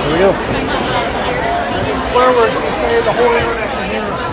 Here we go. Any swear words you say, the whole internet can hear them.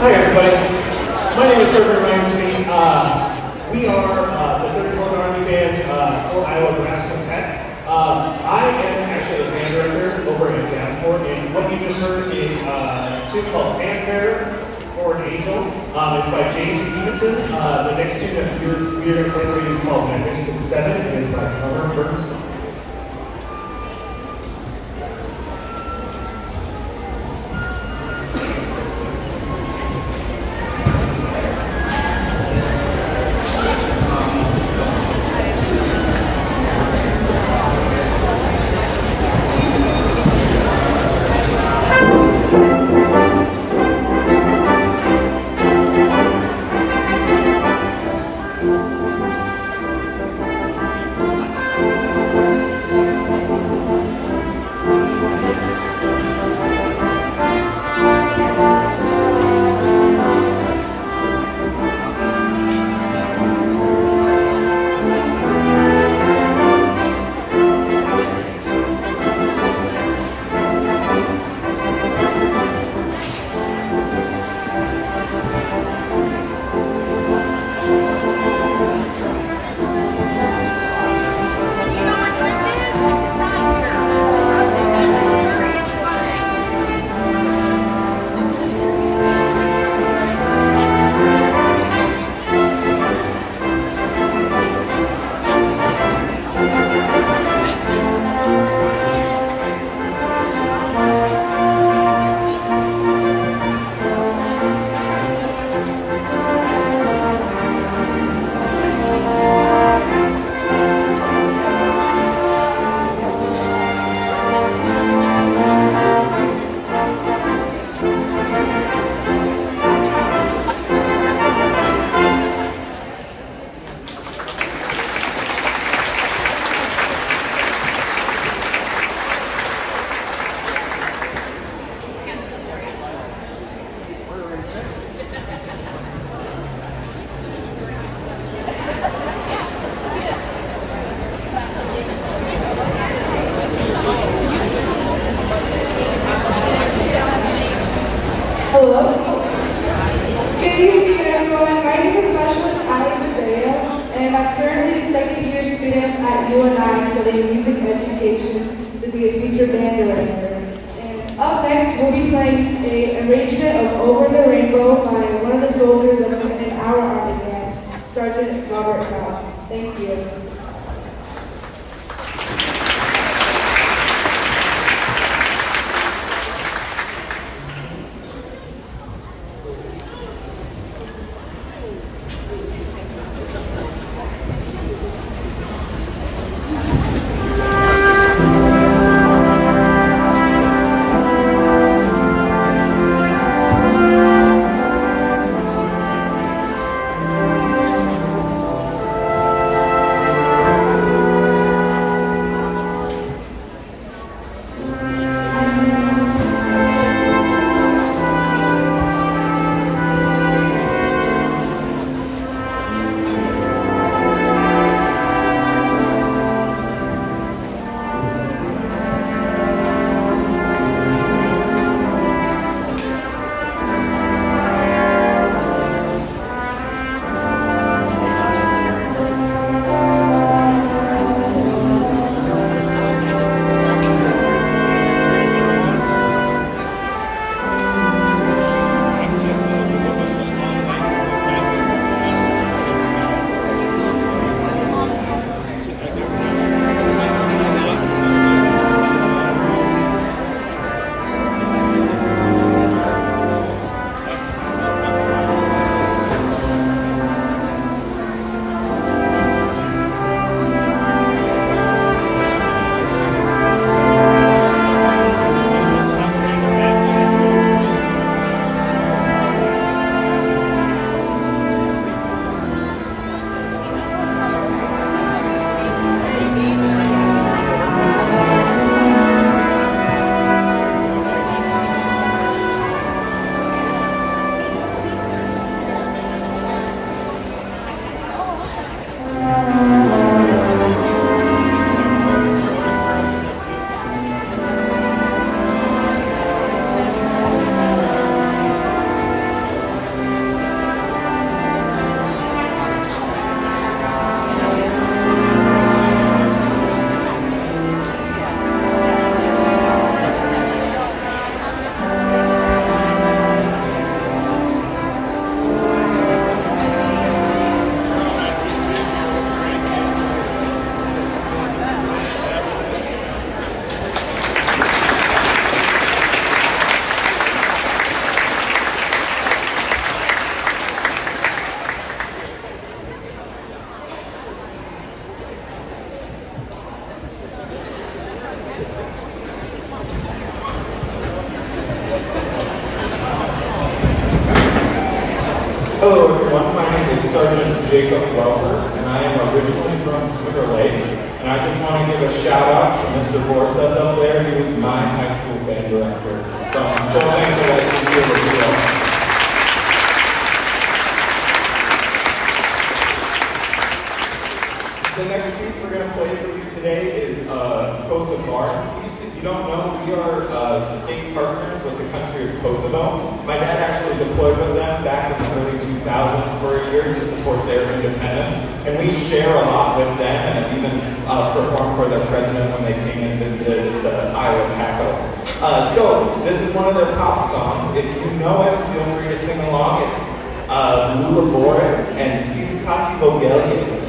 Hi everybody, my name is Sergeant Ryan. We are the 34th Army Band's Fort Iowa Brass Quintet. I am actually the band director over at Gato, and what you just heard is a tune called Fanfare for an Angel. It's by James Stevenson. The next tune that we're going to play for you is called Magnificent 7, and it's by Hunter Bernstein. am currently a second-year student at UNI studying music education to be a future band director. And up next, we'll be playing an arrangement of Over the Rainbow by one of the soldiers in our Army band, Sergeant Robert Krause. Thank you. Hello everyone, my name is Sergeant Jacob Welker, and I am originally from Clear Lake. And I just want to give a shout out to Mr. Borstead up there. He was my high school band director. So I'm so thankful that he's here with you all. The next piece we're going to play for you today is Kosovar piece. If you don't know, we are state partners with the country of Kosovo. My dad actually deployed with them back in the early 2000s for a year to support their independence. And we share a lot with them and have even performed for their president when they came and visited the Iowa capital. So this is one of their pop songs. If you know it, feel free to sing along. It's Lula Bore and Sivkachi Bogelia.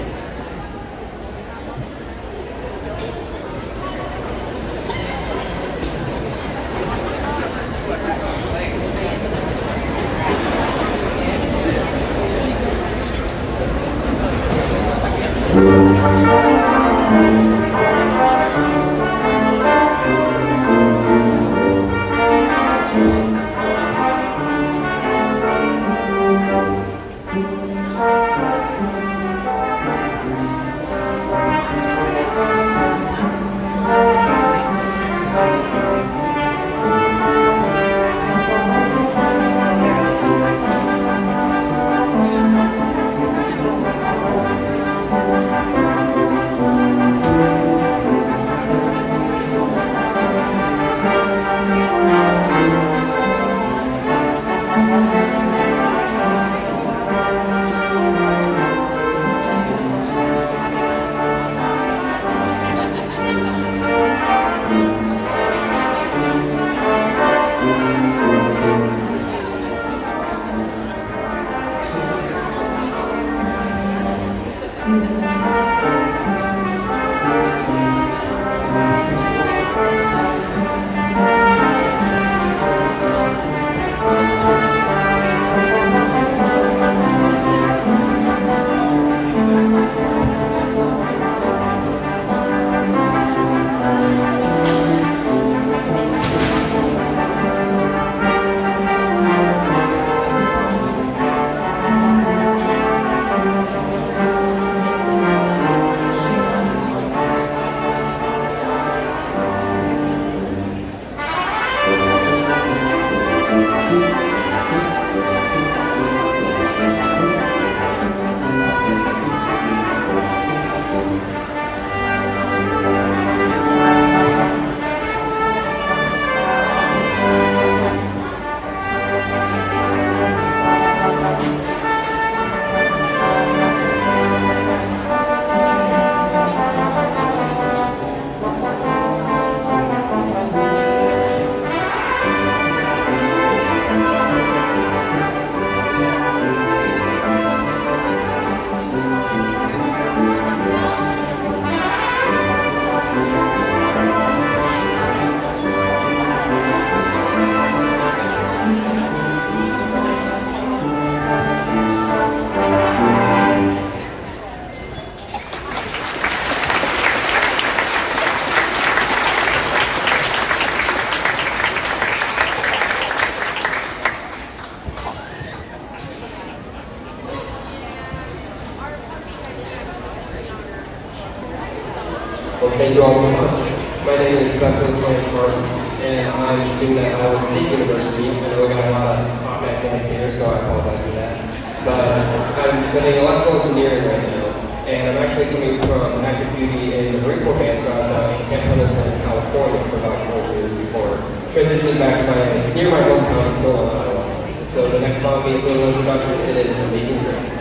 Well, thank you all so much. My name is Gato and I'm a student at Iowa State University. I know we got a lot of hot fans here, so I apologize for that. But I'm studying electrical engineering right now, and I'm actually coming from active duty in the Marine Corps band, so I was out in Camp Pendleton, California for about 4 years before transitioning back to near my hometown in Solon, Iowa. So the next song being a little introduction, it is Amazing Grace.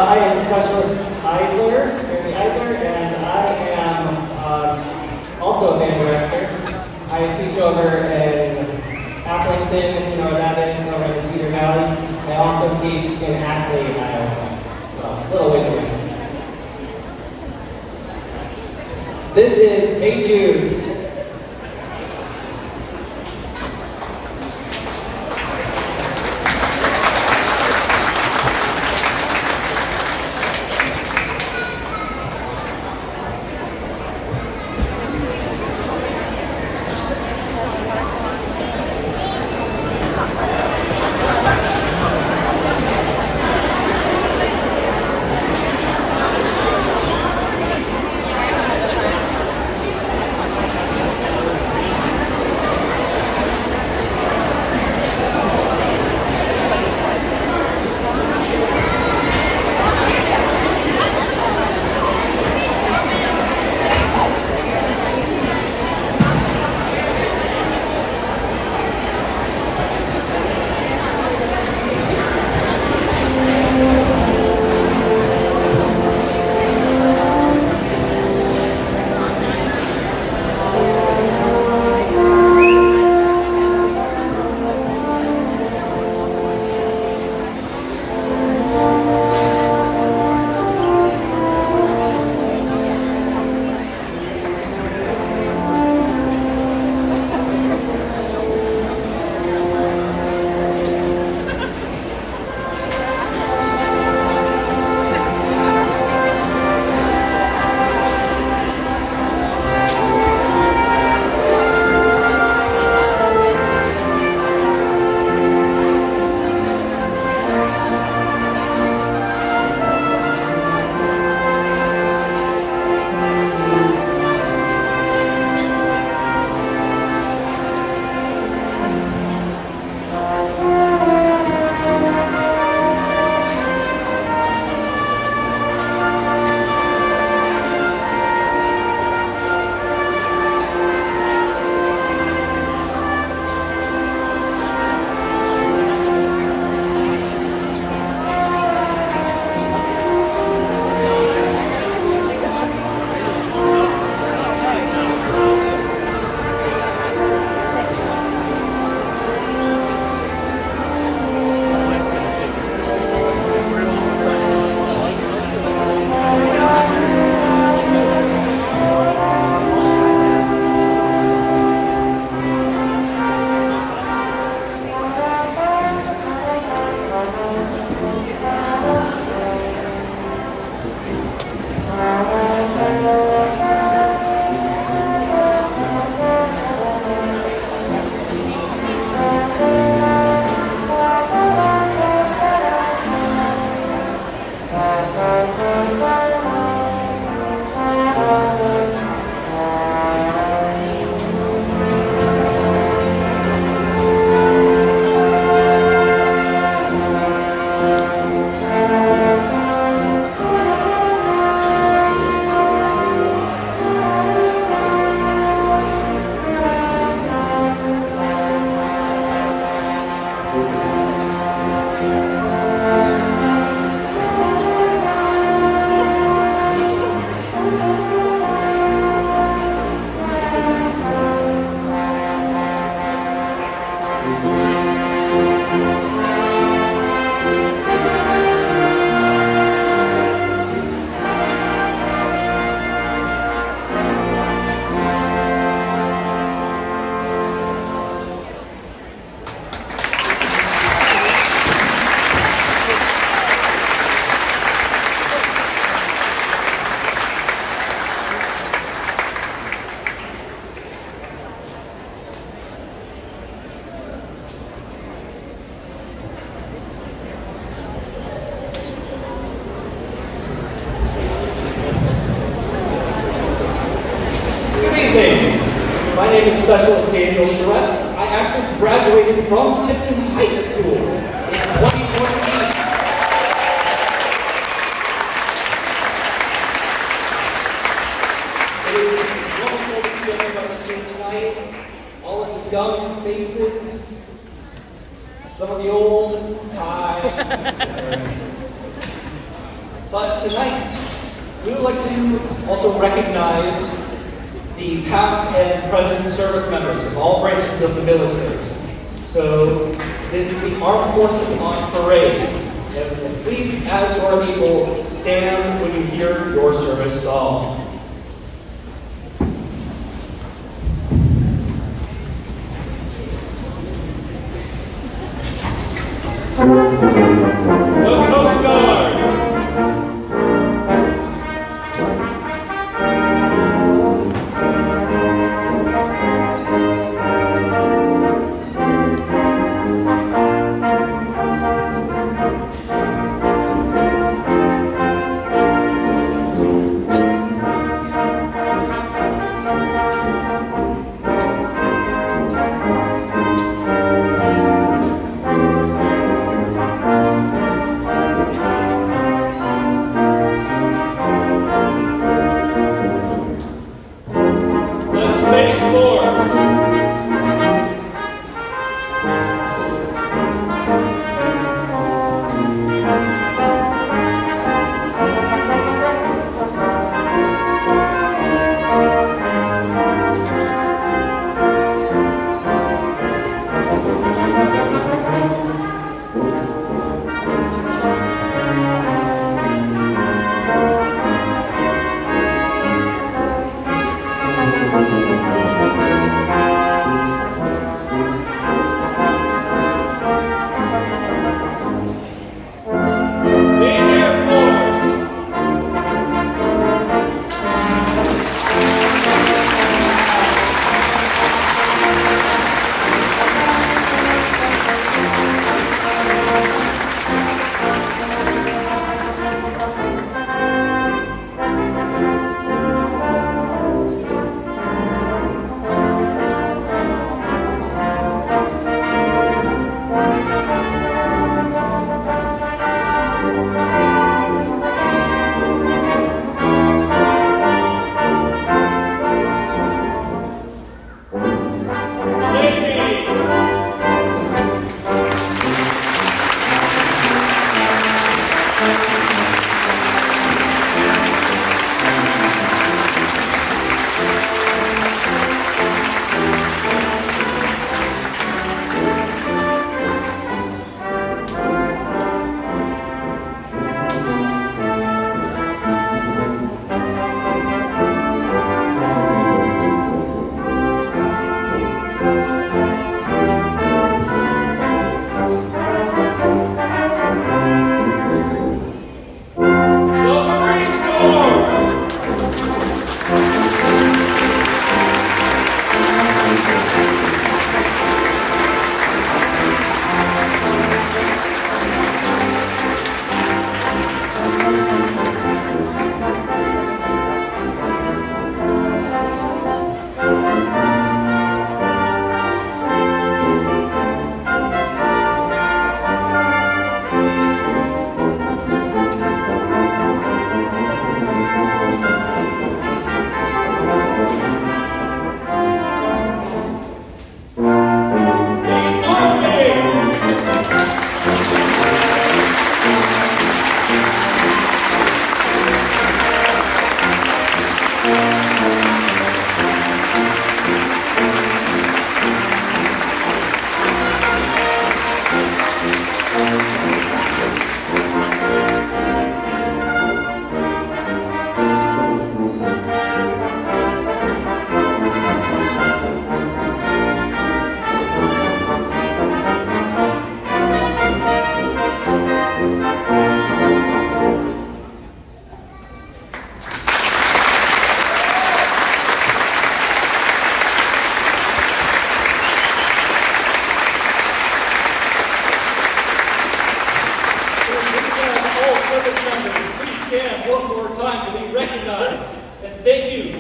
I am Specialist Idler, Jeremy Idler, and I am also a band director. I teach over in Applington, if you know where that is, over in the Cedar Valley. I also teach in Ackley, Iowa. So, a little ways away. This is Hey Jude. name is Specialist Daniel Charette. I actually graduated from Tipton High School in 2014. It is wonderful to see everybody here tonight. All of the young faces, some of the old. Hi. But tonight, we would like to also recognize the past and present service members of all branches of the military. So this is the Armed Forces on parade. And please, as your people, stand when you hear your service song. The Coast Guard.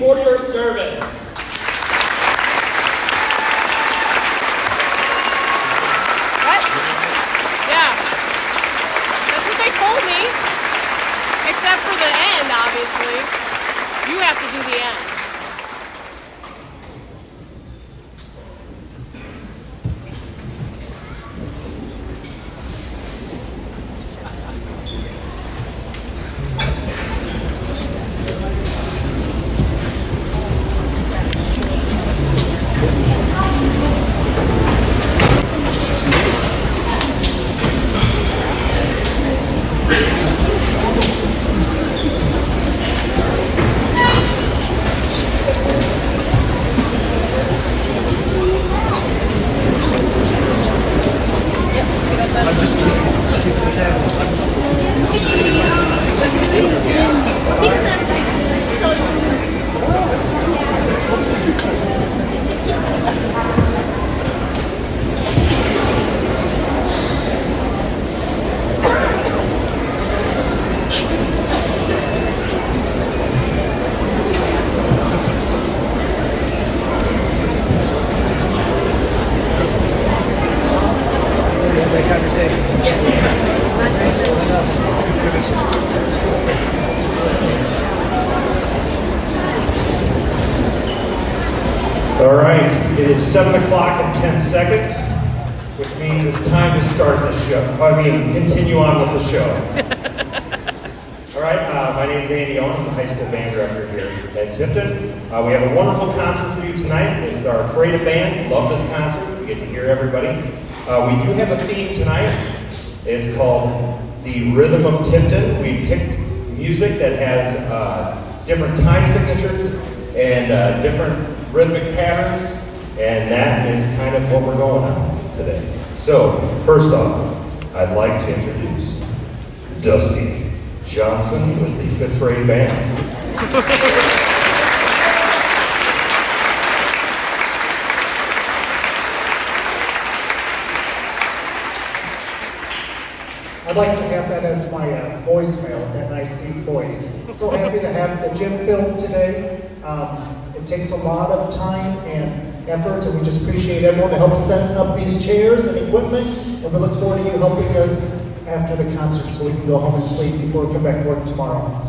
for your service. What? Yeah. That's what they told me. Except for the end, obviously. You have to do the end. All right, it is 7 o'clock and 10 seconds, which means it's time to start the show. Continue on with the show. All right, my name is Andy Owen. I'm the high school band director here at Tipton. We have a wonderful concert for you tonight. It's our parade of bands. Love this concert. We get to hear everybody. We do have a theme tonight. It's called The Rhythm of Tipton. We picked music that has different time signatures and different rhythmic patterns, and that is kind of what we're going on today. So, first off, I'd like to introduce Dusty Johnson with the 5th grade band. I'd like to have that as my voicemail, that nice deep voice. So happy to have the gym filled today. It takes a lot of time and effort, and we just appreciate everyone to help set up these chairs and equipment, and we look forward to you helping us after the concert so we can go home and sleep before we come back to work tomorrow.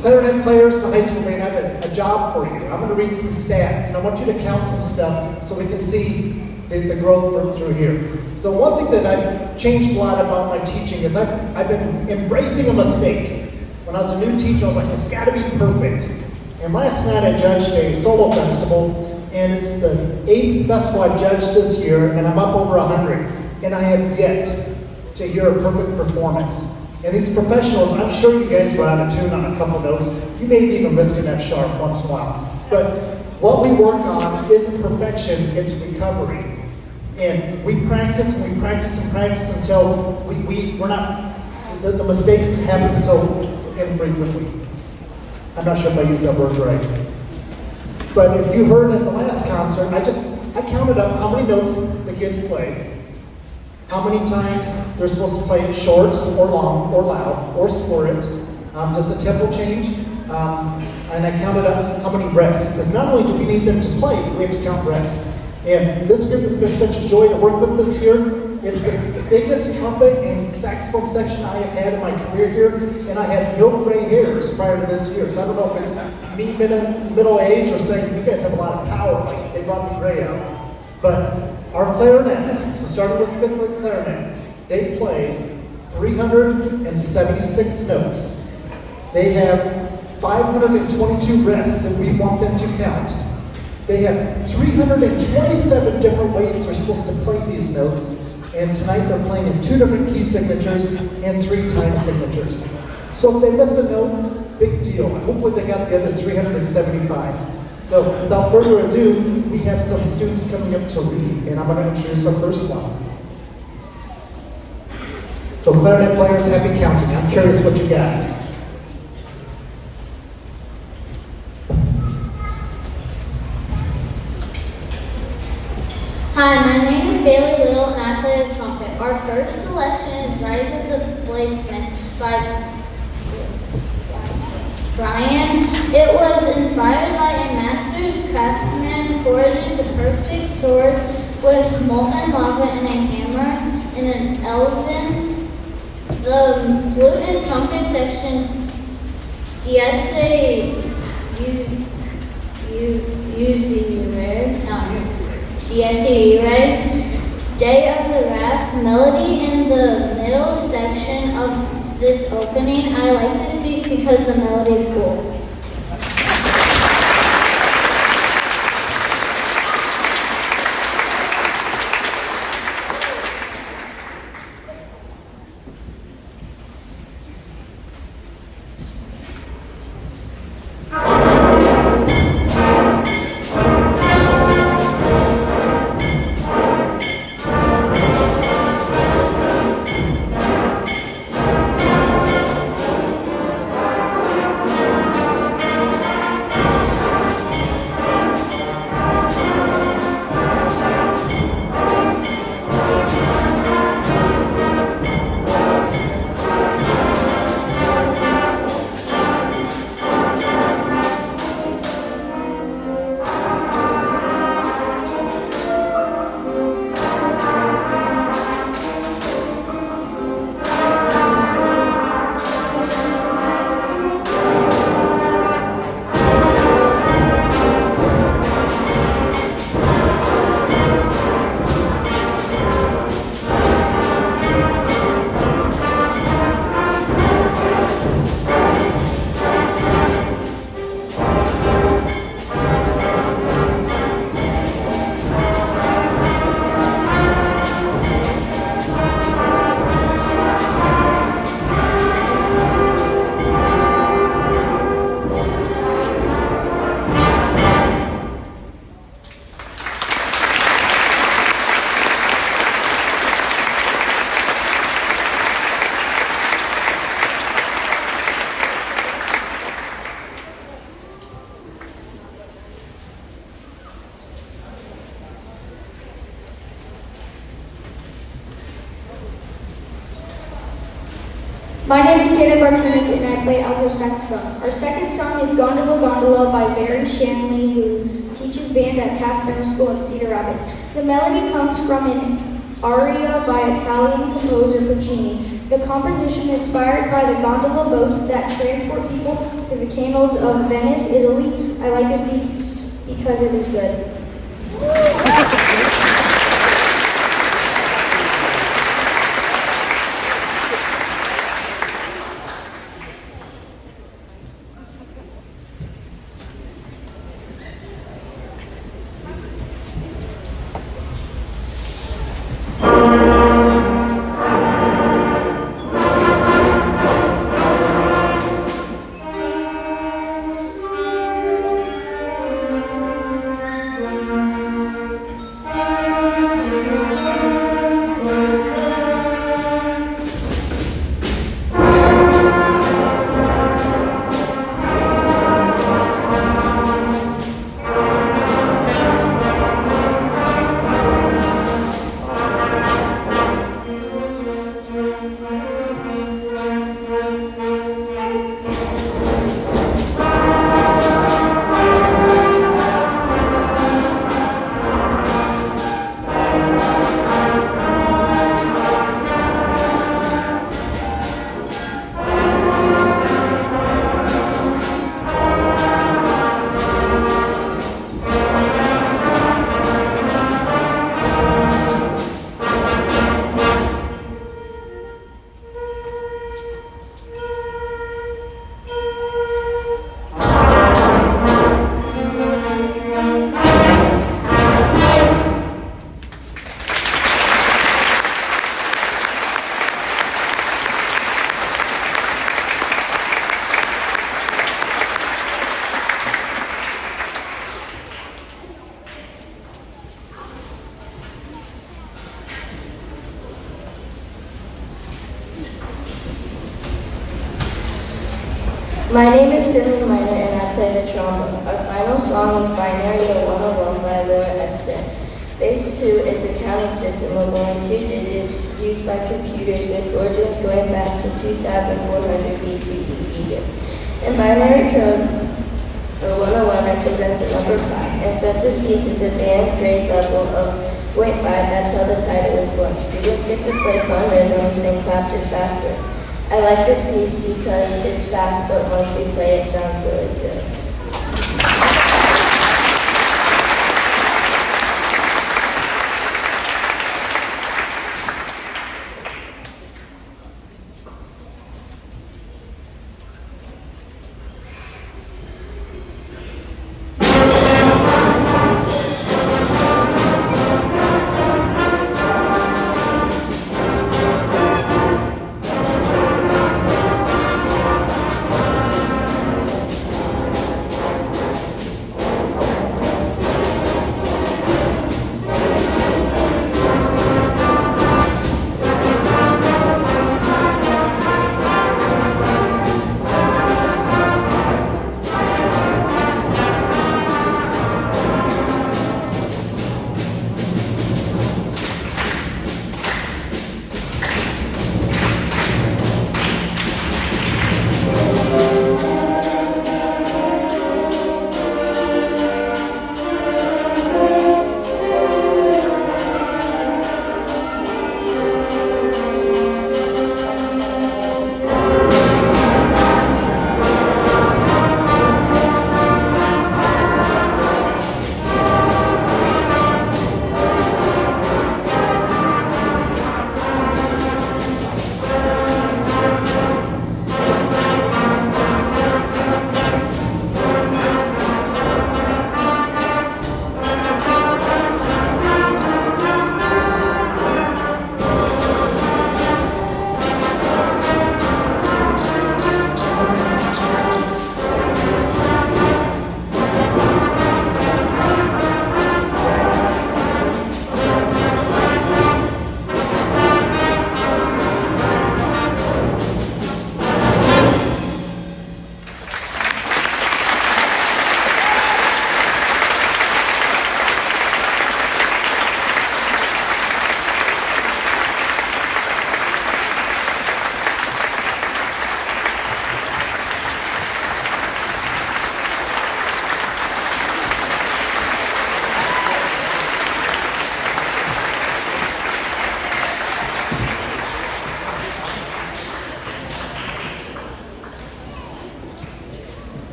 Clarinet players, the high school band, I have a job for you. I'm going to read some stats, and I want you to count some stuff so we can see the growth through here. So one thing that I've changed a lot about my teaching is I've been embracing a mistake. When I was a new teacher, I was like, it's got to be perfect. And last night I judged a solo festival, and it's the 8th festival I've judged this year, and I'm up over 100. And I have yet to hear a perfect performance. And these professionals, I'm sure you guys were out of tune on a couple notes. You may have even missed an F sharp once in a while. But what we work on isn't perfection, it's recovery. And we practice and we practice and practice until we're not, the mistakes happen so infrequently. I'm not sure if I used that word right. But if you heard at the last concert, I counted up how many notes the kids play, how many times they're supposed to play it short or long or loud or slur it. Does the tempo change? And I counted up how many rests. Because not only do we need them to play, we have to count rests. And this group has been such a joy to work with this year. It's the biggest trumpet and saxophone section I have had in my career here, and I had no gray hairs prior to this year. So I don't know if it's me middle age or saying you guys have a lot of power, like they brought the gray out. But our clarinets, so starting with 5th grade clarinet, they play 376 notes. They have 522 rests that we want them to count. They have 327 different ways they're supposed to play these notes. And tonight they're playing in 2 different key signatures and 3 time signatures. So if they miss a note, big deal. Hopefully they got the other 375. So without further ado, we have some students coming up to read, and I'm going to introduce our first one. So clarinet players, happy counting. I'm curious what you got. Hi, my name is Bailey Little and I play the trumpet. Our first selection is Rise of the Bladesmith by Brian. It was inspired by a master's craftsman forging the perfect sword with molten lava and a hammer and an elven. The flute and trumpet section, yes, they Day of the Wrath melody in the middle section of this opening. I like this piece because the melody is cool. My name is Taylor Bartunik and I play alto saxophone. Our second song is Gondola Gondola by Barry Shanley, who teaches band at Taft Middle School in Cedar Rapids. The melody comes from an aria by Italian composer Puccini. The composition is inspired by the gondola boats that transport people to the canals of Venice, Italy. I like this piece because it is good. My name is Finley Minor and I play the trombone. Our final song is Binary 101 by Laura Estes. Base 2 is a counting system of only 2 digits used by computers with origins going back to 2400 BCE Egypt. In binary code, the 101 represents the number 5, and since this piece is a band grade level of .5, that's how the title was born. Students get to play fun rhythms and clap this faster. I like this piece because it's fast, but once we play it sounds really good.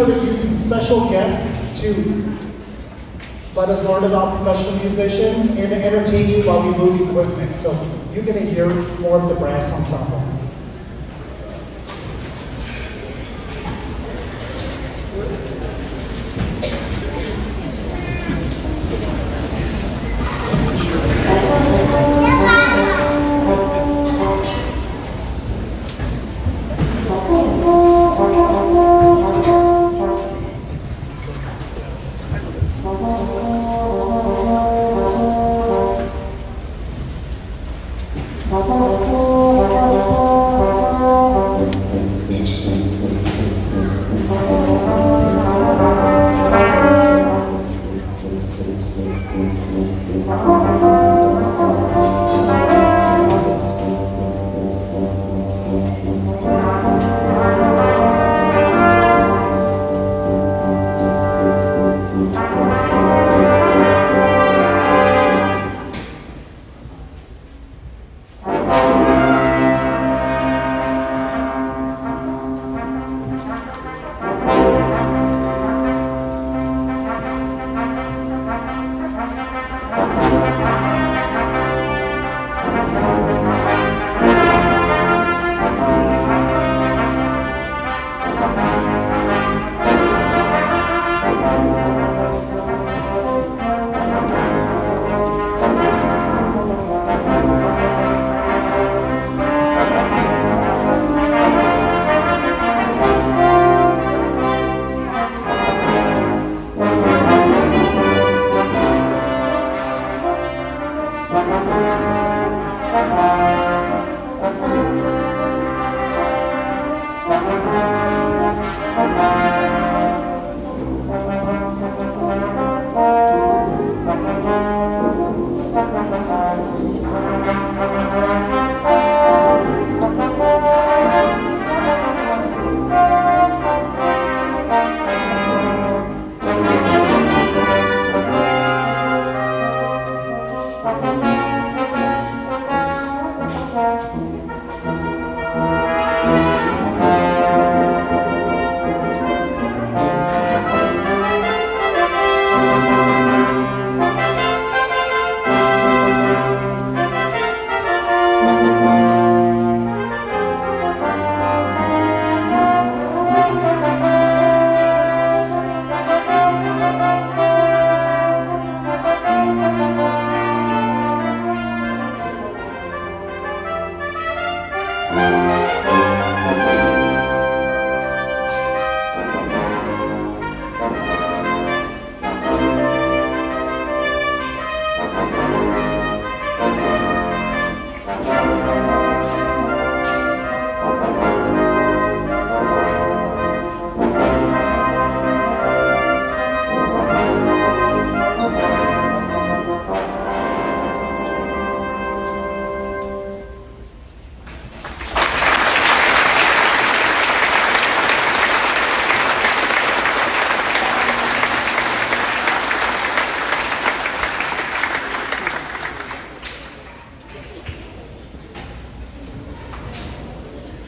started using special guests to let us learn about professional musicians and to entertain you while we move equipment. So you're going to hear more of the brass ensemble.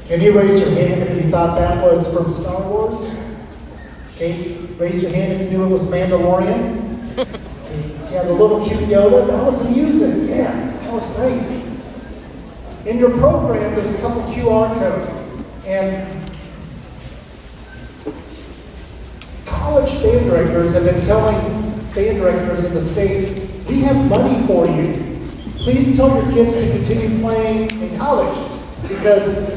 Can you raise your hand if you thought that was from Star Wars? Okay, raise your hand if you knew it was Mandalorian. Okay. Yeah, the little cute Yoda, that was the music. Yeah, that was great. In your program, there's a couple QR codes. And college band directors have been telling band directors in the state, we have money for you. Please tell your kids to continue playing in college because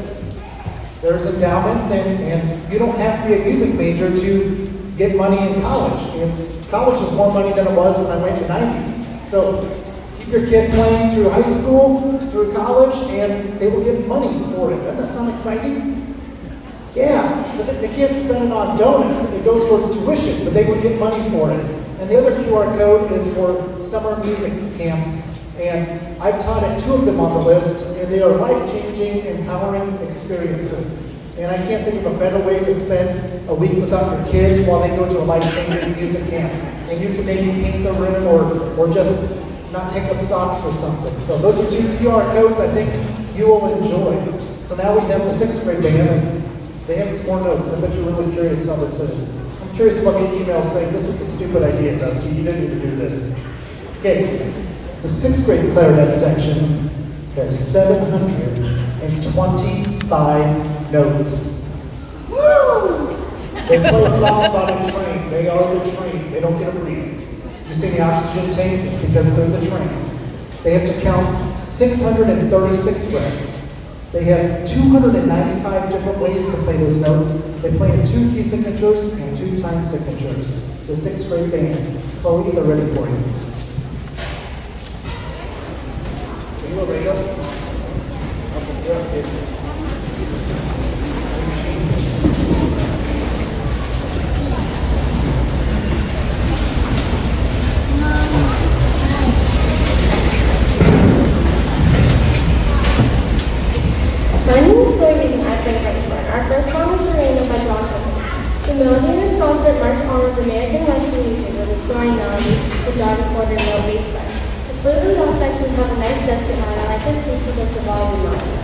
there's endowments and you don't have to be a music major to get money in college. And college is more money than it was when I went in the 90s. So keep your kid playing through high school, through college, and they will get money for it. Doesn't that sound exciting? Yeah, they can't spend it on donuts. It goes towards tuition, but they would get money for it. And the other QR code is for summer music camps. And I've taught at 2 of them on the list, and they are life-changing, empowering experiences. And I can't think of a better way to spend a week without your kids while they go to a life-changing music camp. And you can maybe paint the room or just not pick up socks or something. So those are 2 QR codes I think you will enjoy. So now we have the 6th grade band, and they have some more notes. I bet you're really curious how this is. curious about the email saying this was a stupid idea, Dusty. You didn't need to do this. Okay, the 6th grade clarinet section has 725 notes. Woo! They play a song about a train. They are the train. They don't get a breathe. You see the oxygen tanks? It's because they're the train. They have to count 636 rests. They have 295 different ways to play those notes. They play in 2 key signatures and 2 time signatures. The 6th grade band. Chloe, they're ready for you. Are you ready? Okay. My name is Chloe Reed and I play French. Our first song is The Rain by Gato. The melody in this concert march honors American Western music with its soaring melody, the dotted quarter note bass line. The flute and bell sections have a nice descant line. I like this piece because the volume line.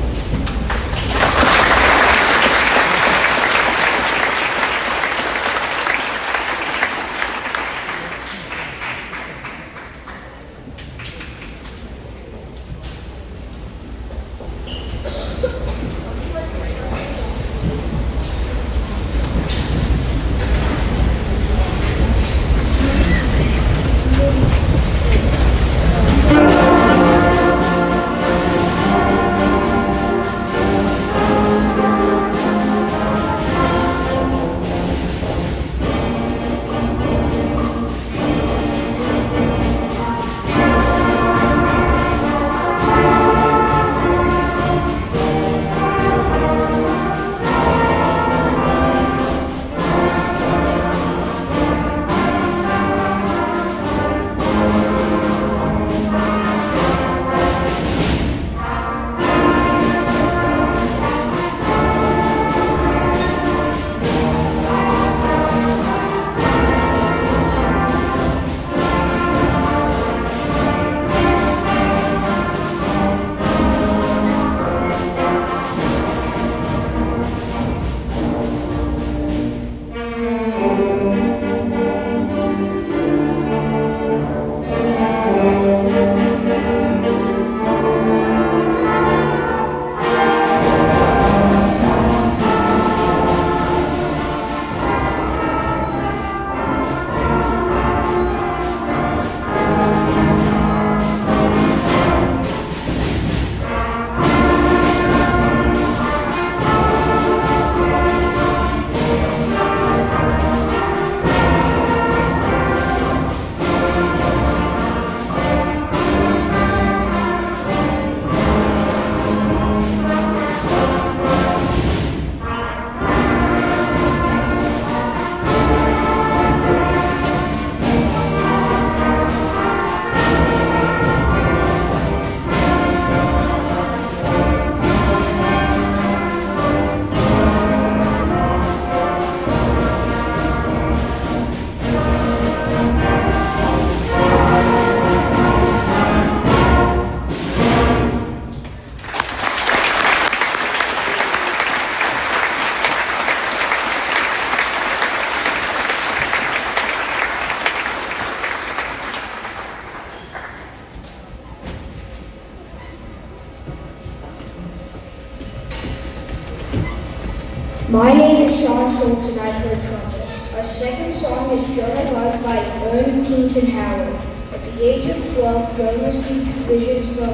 My name is Sean Schultz and I play trumpet. Our second song is Journey Love by Untitled Chapter. At the age of 12, Joan received visions from a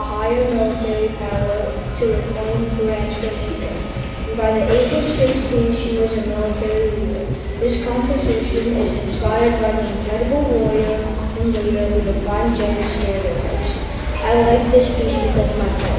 higher military power to reclaim France from Egypt. And by the age of 16, she was a military leader. This composition is inspired by the incredible warrior and leader who defined gender stereotypes. I like this piece because of my play.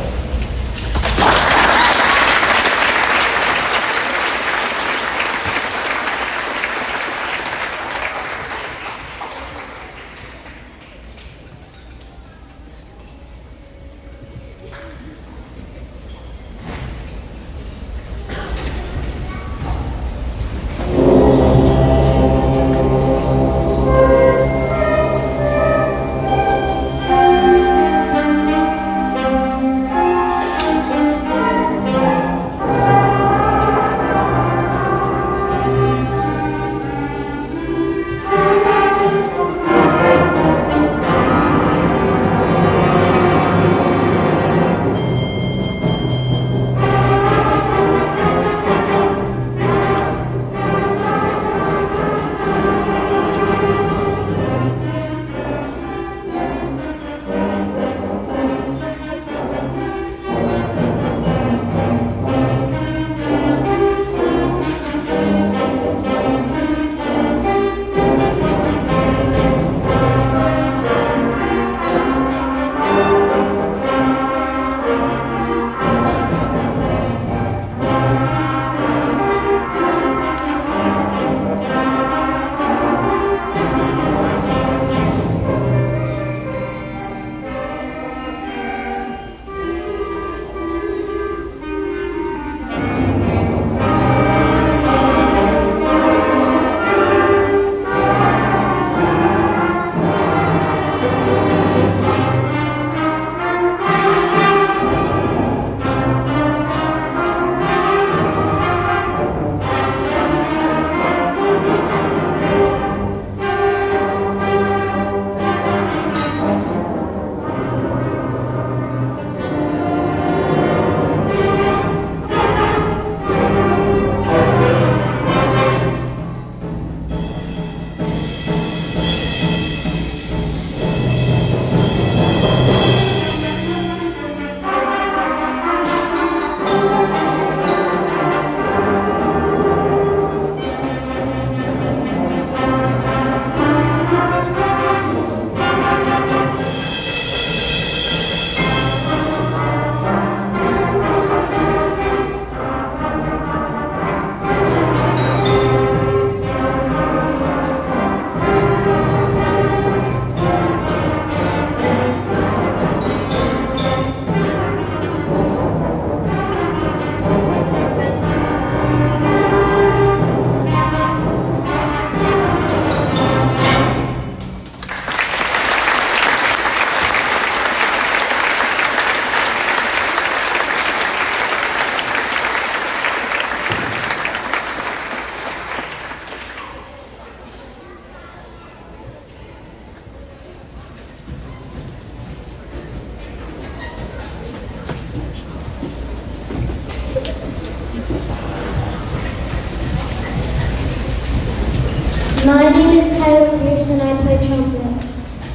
bass and I play trumpet.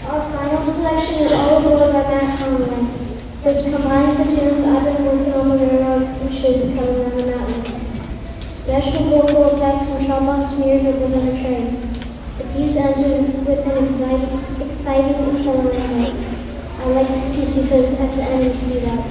Our final selection is All Aboard by Matt Conway. Which combines the tunes I've been working on the railroad and should be coming on the mountain. Special vocal effects and trombone smears are within a train. The piece ends with an exciting acceleration. I like this piece because at the end we speed up.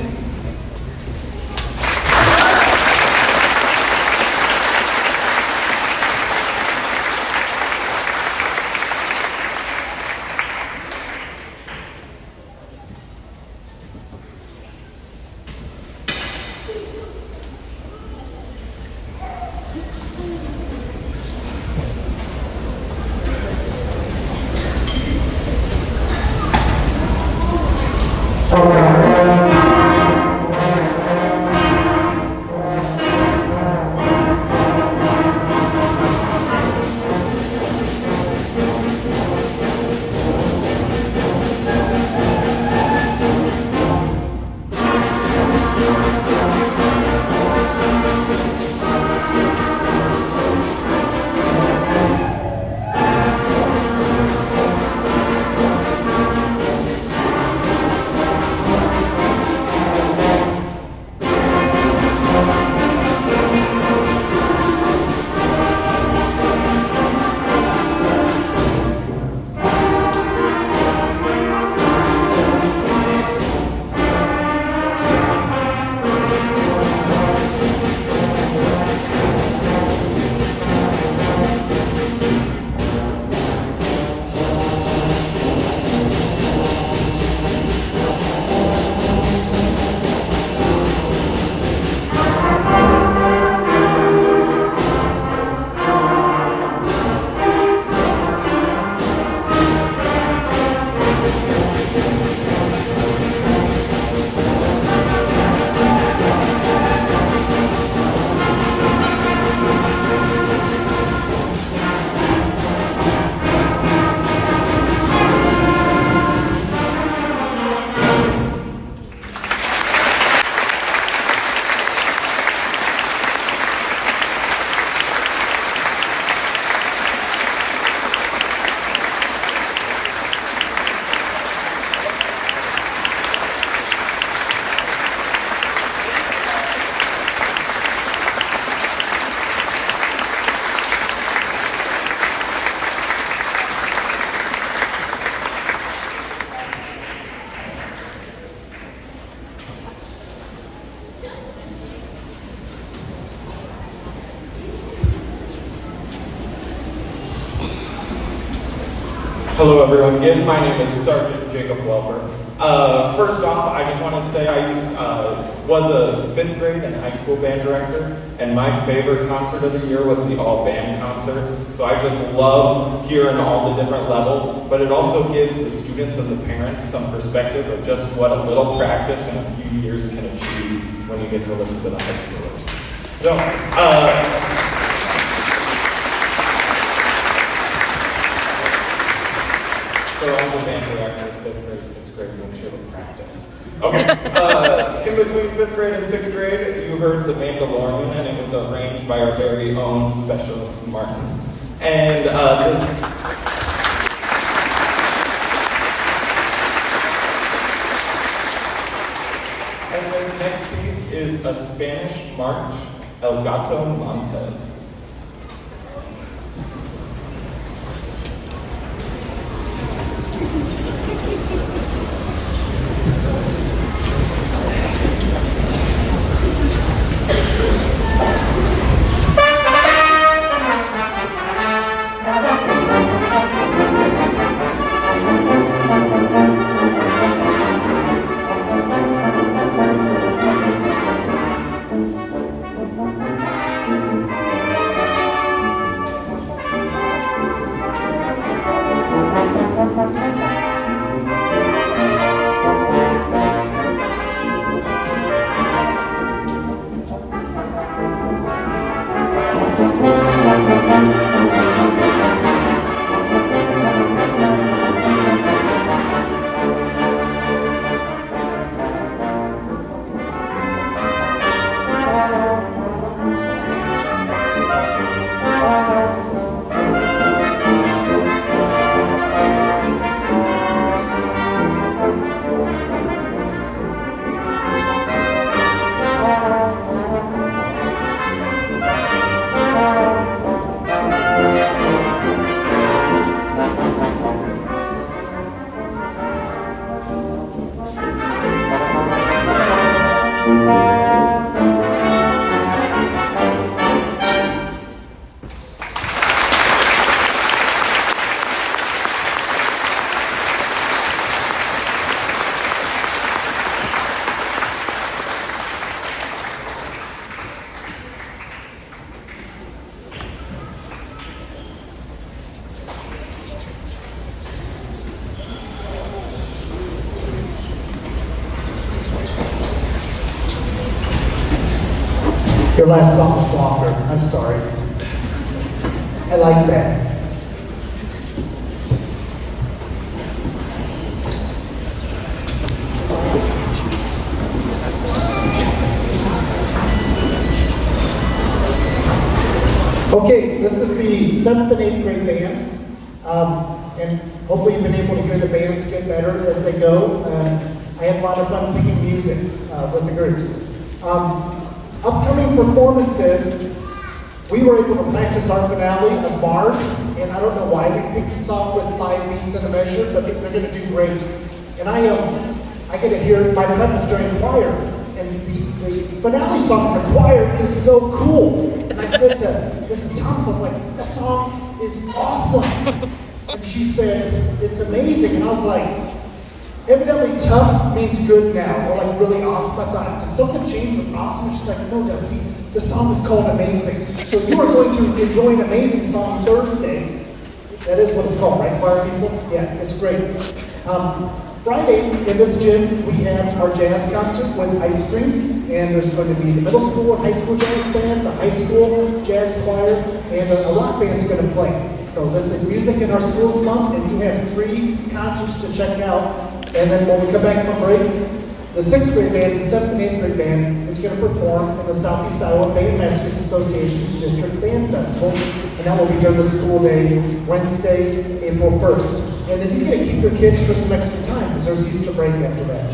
Hello everyone again, my name is Sergeant Jacob Welper. First off, I just wanted to say I was a 5th grade and high school band director, and my favorite concert of the year was the all band concert. So I just love hearing all the different levels, but it also gives the students and the parents some perspective of just what a little practice in a few years can achieve when you get to listen to the high schoolers. So, So I'm a band director, 5th grade, 6th grade, make sure to practice. Okay, in between 5th grade and 6th grade, you heard the Mandalorian, and it was arranged by our very own specialist, Martin. And this next piece is a Spanish march, El Gato Montes. Your last song was longer. I'm sorry. I like that. Okay, this is the 7th and 8th grade band, and hopefully you've been able to hear the bands get better as they go. I had a lot of fun picking music with the groups. Upcoming performances, we were able to practice our finale of Mars, and I don't know why we picked a song with 5 beats and a measure, but they're going to do great. And I get to hear my presence during choir, and the finale song for choir is so cool. And I said to Mrs. Thomas, I was like, "The song is awesome." And she said, "It's amazing." And I was like, evidently tough means good now, or like really awesome. I thought, did something change with awesome? And she's like, "No, Dusty, the song is called Amazing." So you are going to enjoy an amazing song Thursday. That is what it's called, right, choir people? Yeah, it's great. Friday, in this gym, we have our jazz concert with ice cream, and there's going to be the middle school and high school jazz bands, a high school jazz choir, and a rock band's going to play. So this is Music in Our Schools Month, and you have 3 concerts to check out. And then when we come back from break, the 6th grade band and 7th and 8th grade band is going to perform in the Southeast Iowa Bandmasters Association's District Band Festival, and that will be during the school day, Wednesday, April 1st. And then you get to keep your kids for some extra time because there's Easter break after that.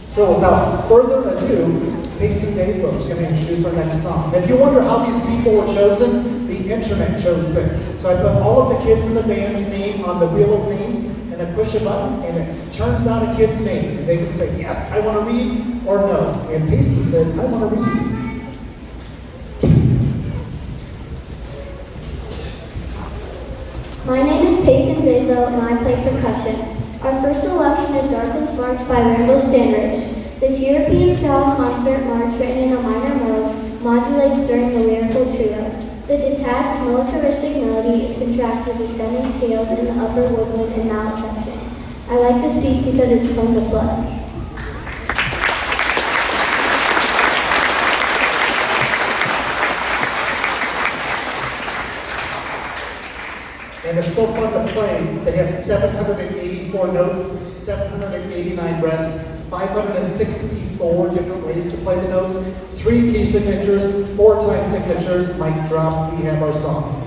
So without further ado, Pacey Daylow is going to introduce our next song. And if you wonder how these people were chosen, the internet chose them. So I put all of the kids in the band's name on the wheel of names, and I push a button, and it turns out a kid's name. And they can say, "Yes, I want to read," or "No." And Pacey said, "I want to read." My name is Payson Daylow, and I play percussion. Our first selection is Darkland's March by Randall Standridge. This European-style concert march written in a minor mode modulates during the lyrical trio. The detached, militaristic melody is contrasted with descending scales in the upper woodwind and mallet sections. I like this piece because it's fun to play. And it's so fun to play. They have 784 notes, 789 rests, 564 different ways to play the notes, 3 key signatures, 4 time signatures, mic drop, we have our song.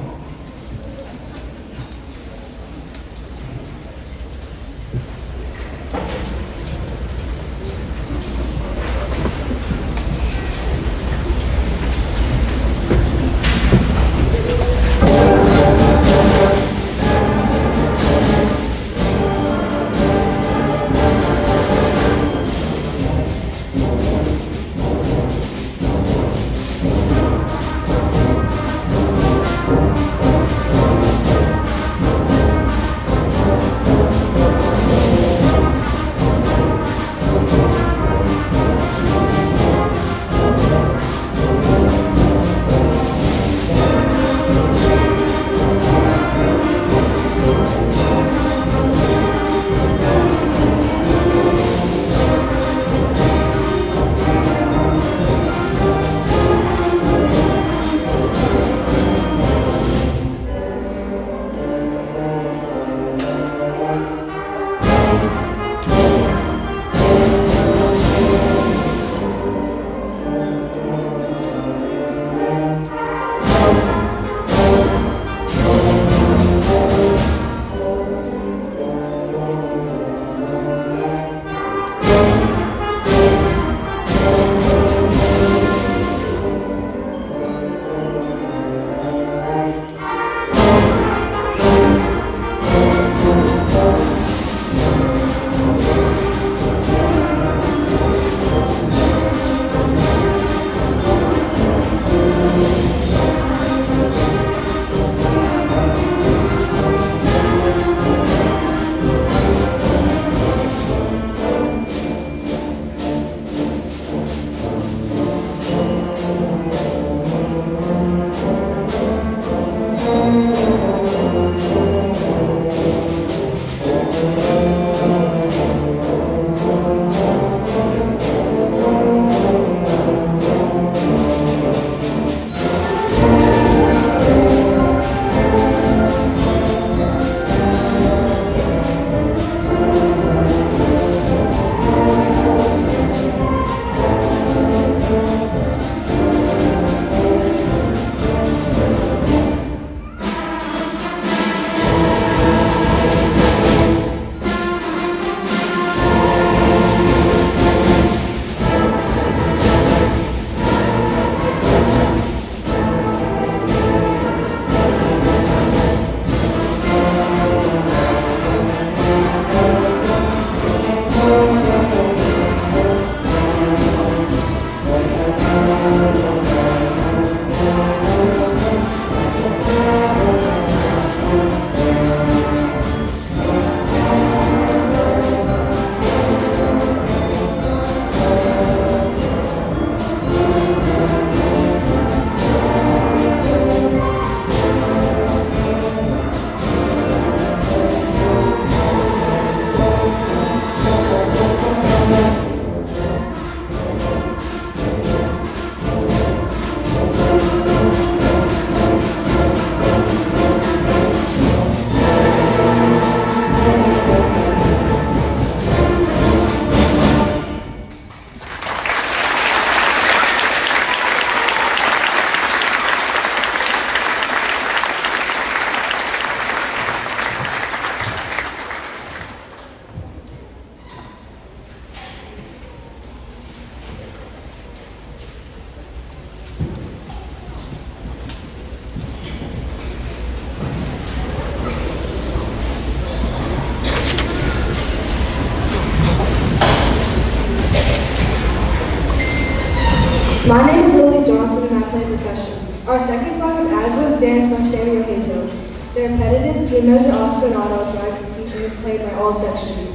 My name is Lily Johnson and I play percussion. Our second song is As Was Dance by Samuel Hazel. The repetitive two-measure ostinato drives this piece and is played by all sections.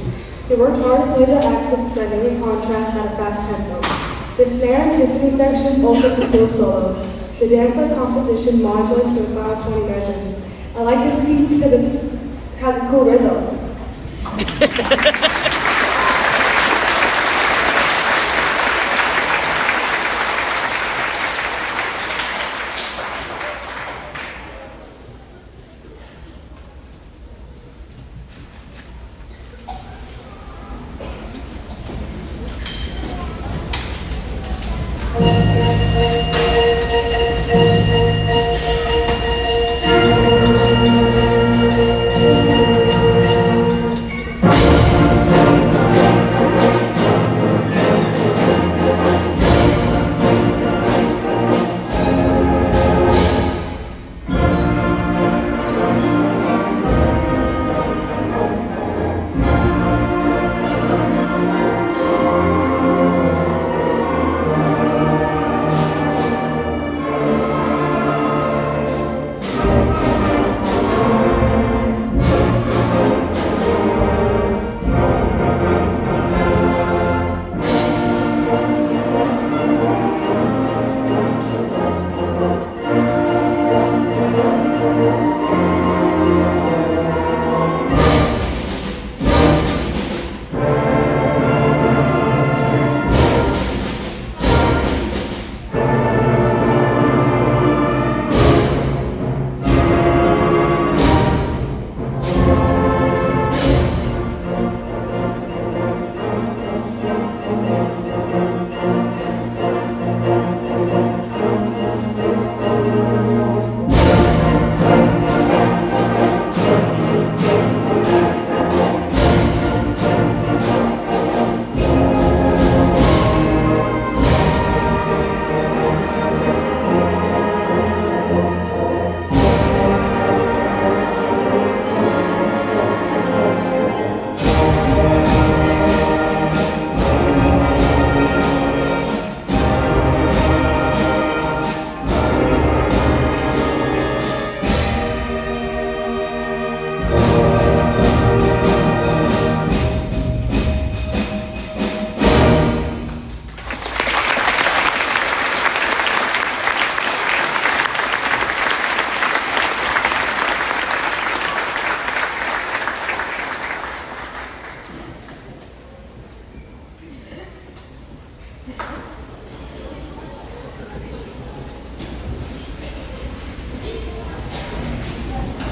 We worked hard to play the accents with dynamic contrast at a fast tempo. The snare and timpani sections also fulfill solos. The dance-like composition modulates for the final 20 measures. I like this piece because it has a cool rhythm.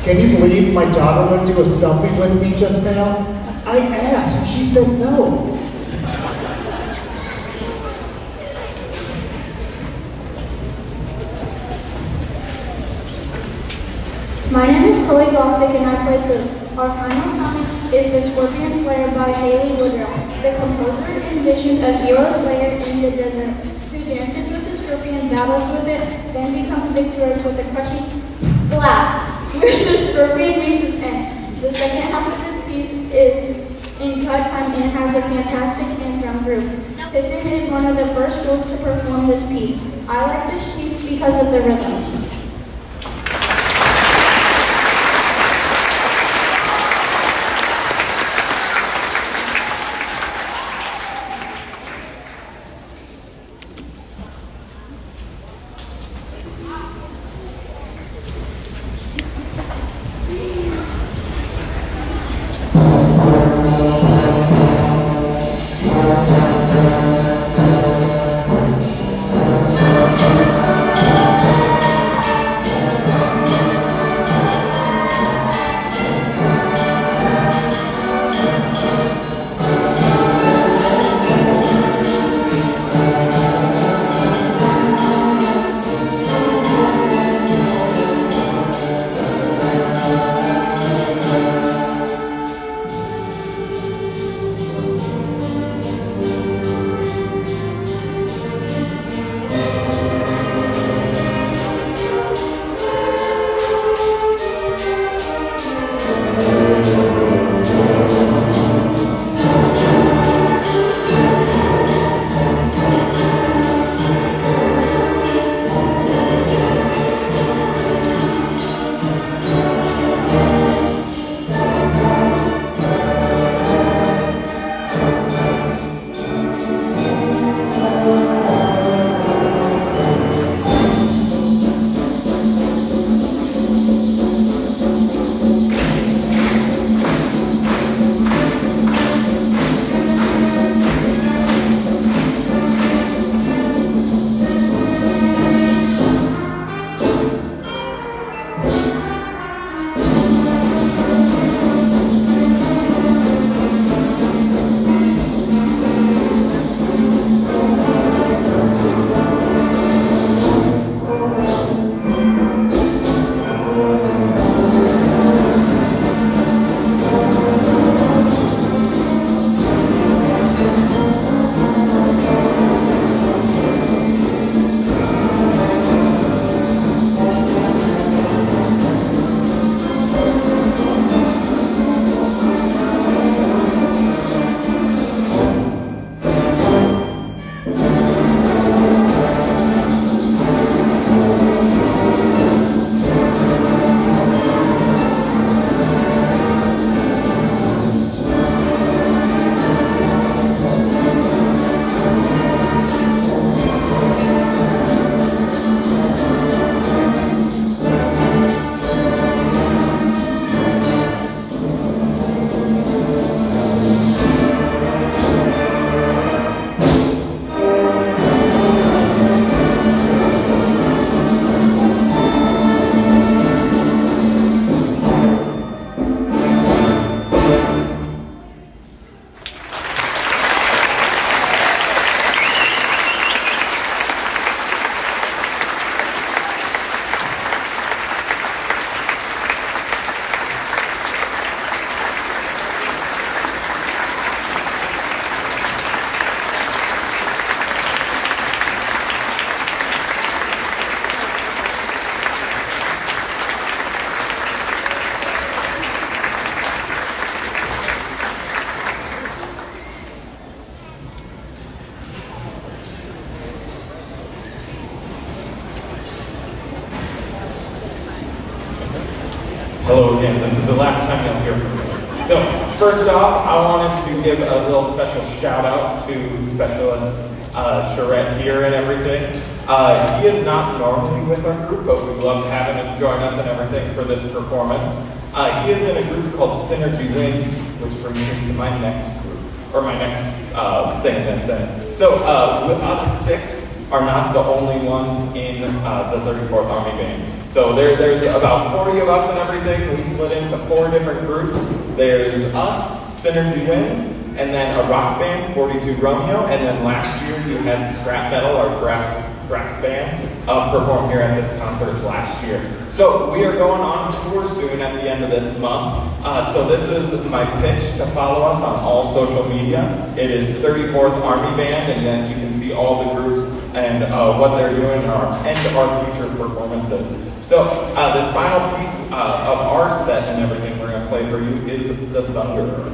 Can you believe my daughter wouldn't do a selfie with me just now? I asked and she said no. My name is Chloe Gossick and I play flute. Our final song is The Scorpion Slayer by Haley Woodruff. The composer envisioned a hero slayer in the desert who dances with the scorpion, battles with it, then becomes victorious with a crushing slap where the scorpion meets its end. The second half of this piece is in cut time and has a fantastic hand drum group. Tipton is one of the first schools to perform this piece. I like this piece because of the rhythms. Hello again. This is the last time you'll hear from me. So, first off, I wanted to give a little special shout out to Specialist Charette here and everything. He is not normally with our group, but we love having him join us and everything for this performance. He is in a group called Synergy Wings, which brings me to my next group, or my next thing that's in. So, with us 6 are not the only ones in the 34th Army Band. So there's about 40 of us and everything. We split into 4 different groups. There's us, Synergy Wings, and then a rock band, 42 Romeo, and then last year you had Scrap Metal, our brass band, perform here at this concert last year. So we are going on tour soon at the end of this month. So this is my pitch to follow us on all social media. It is 34th Army Band, and then you can see all the groups and what they're doing and our future performances. So this final piece of our set and everything we're going to play for you is The Thunderer.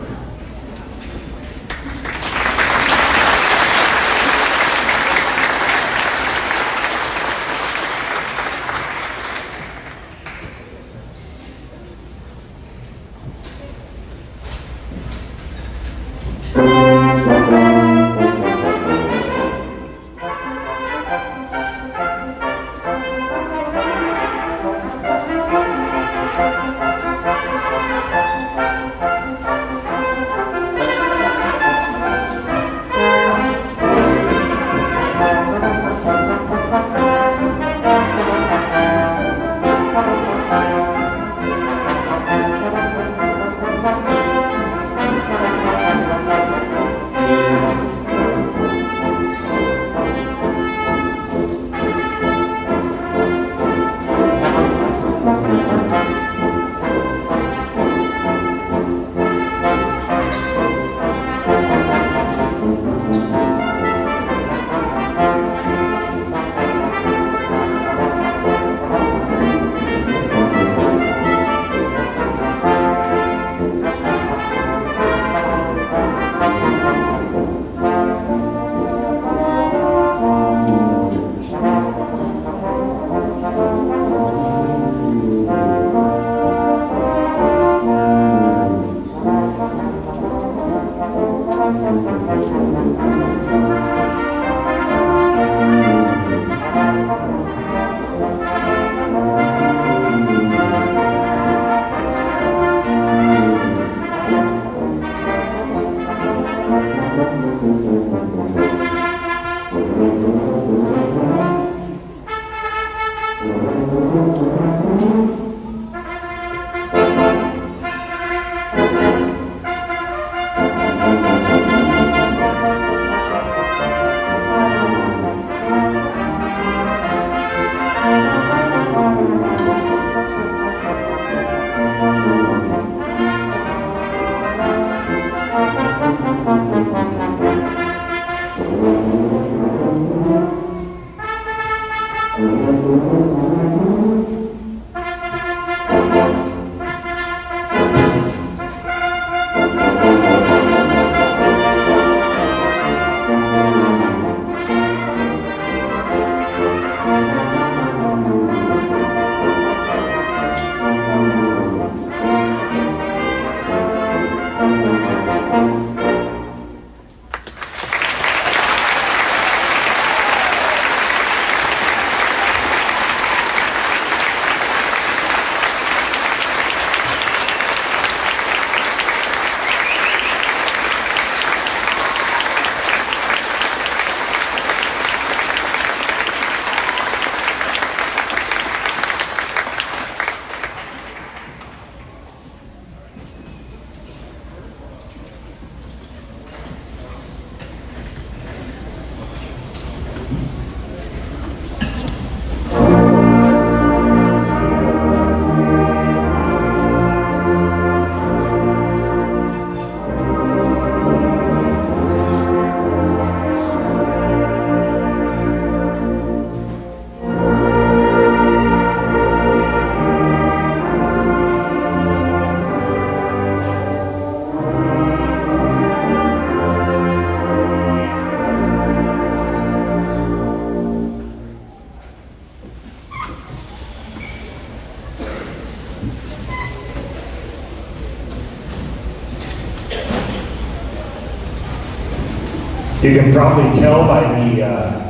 You can probably tell by the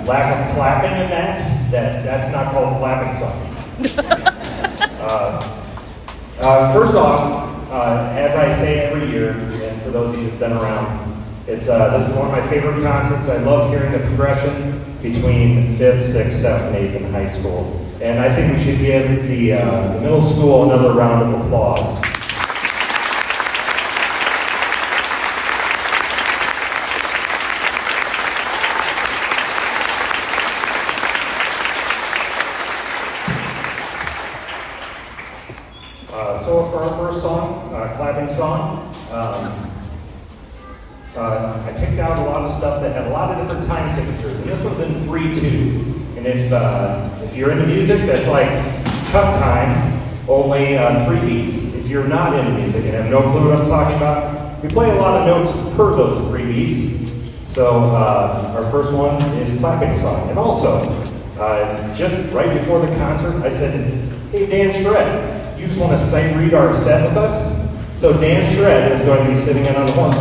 lack of clapping in that's not called clapping song. First off, as I say every year, and for those of you who've been around, this is one of my favorite concerts. I love hearing the progression between 5th, 6th, 7th, 8th, and high school. And I think we should give the middle school another round of applause. So for our first song, clapping song, I picked out a lot of stuff that had a lot of different time signatures, and this one's in 3/2. And if you're into music, that's like cut time, only 3 beats. If you're not into music and have no clue what I'm talking about, we play a lot of notes per those 3 beats. So our first one is clapping song. And also, just right before the concert, I said, hey, Dan Shred, you just want to sight read our set with us? So Dan Shred is going to be sitting in on the horn.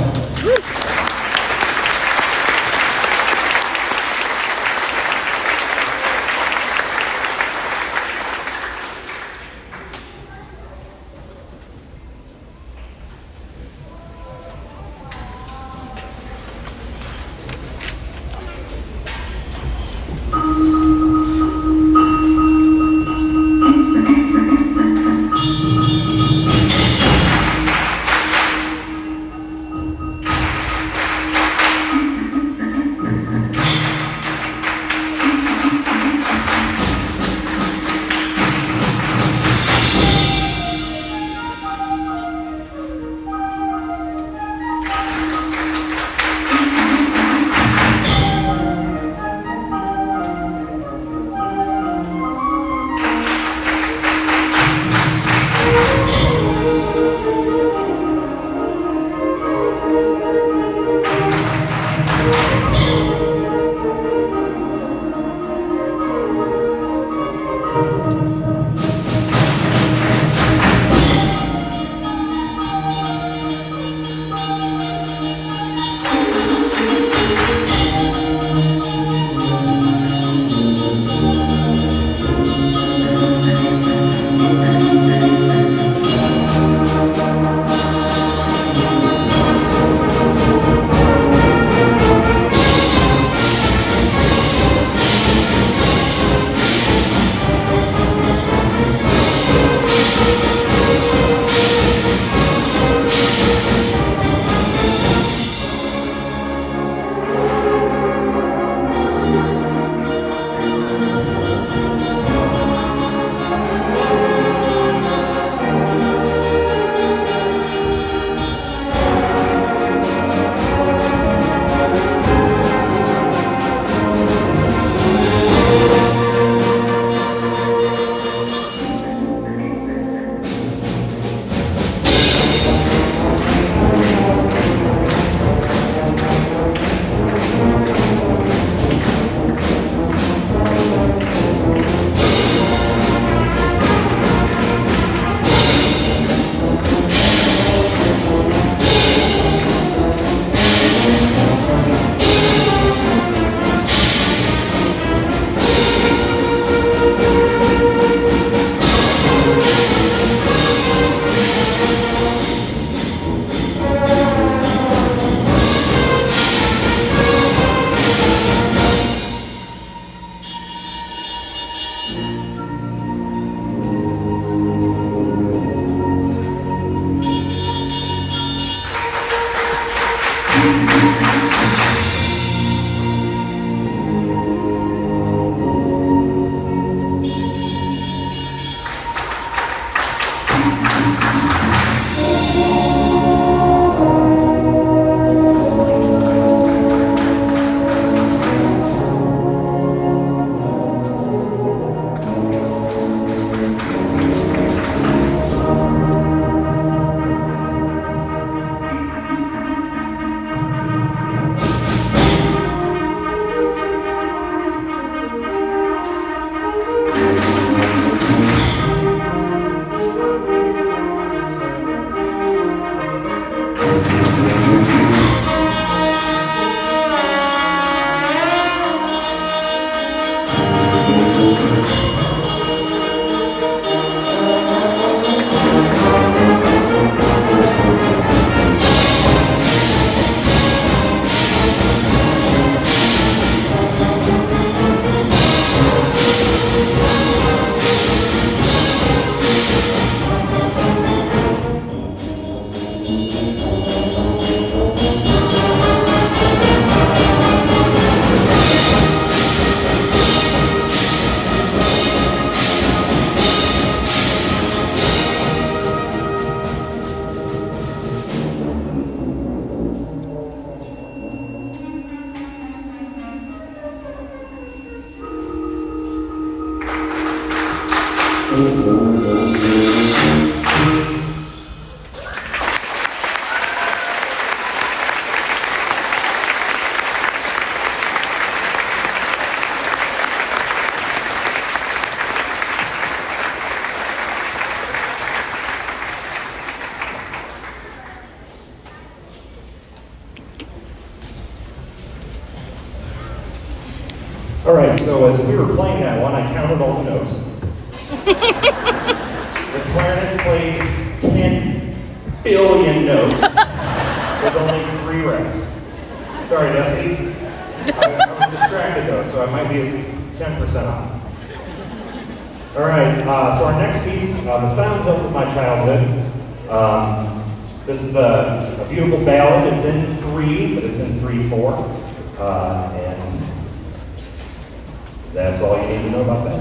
All right, so as we were playing that one, I counted all the notes. The clarinets played 10 billion notes with only 3 rests. Sorry, Dusty. I was distracted though, so I might be 10% off. All right, so our next piece, The Silent Hills of My Childhood. This is a beautiful ballad. It's in 3, but it's in 3/4. And that's all you need to know about that.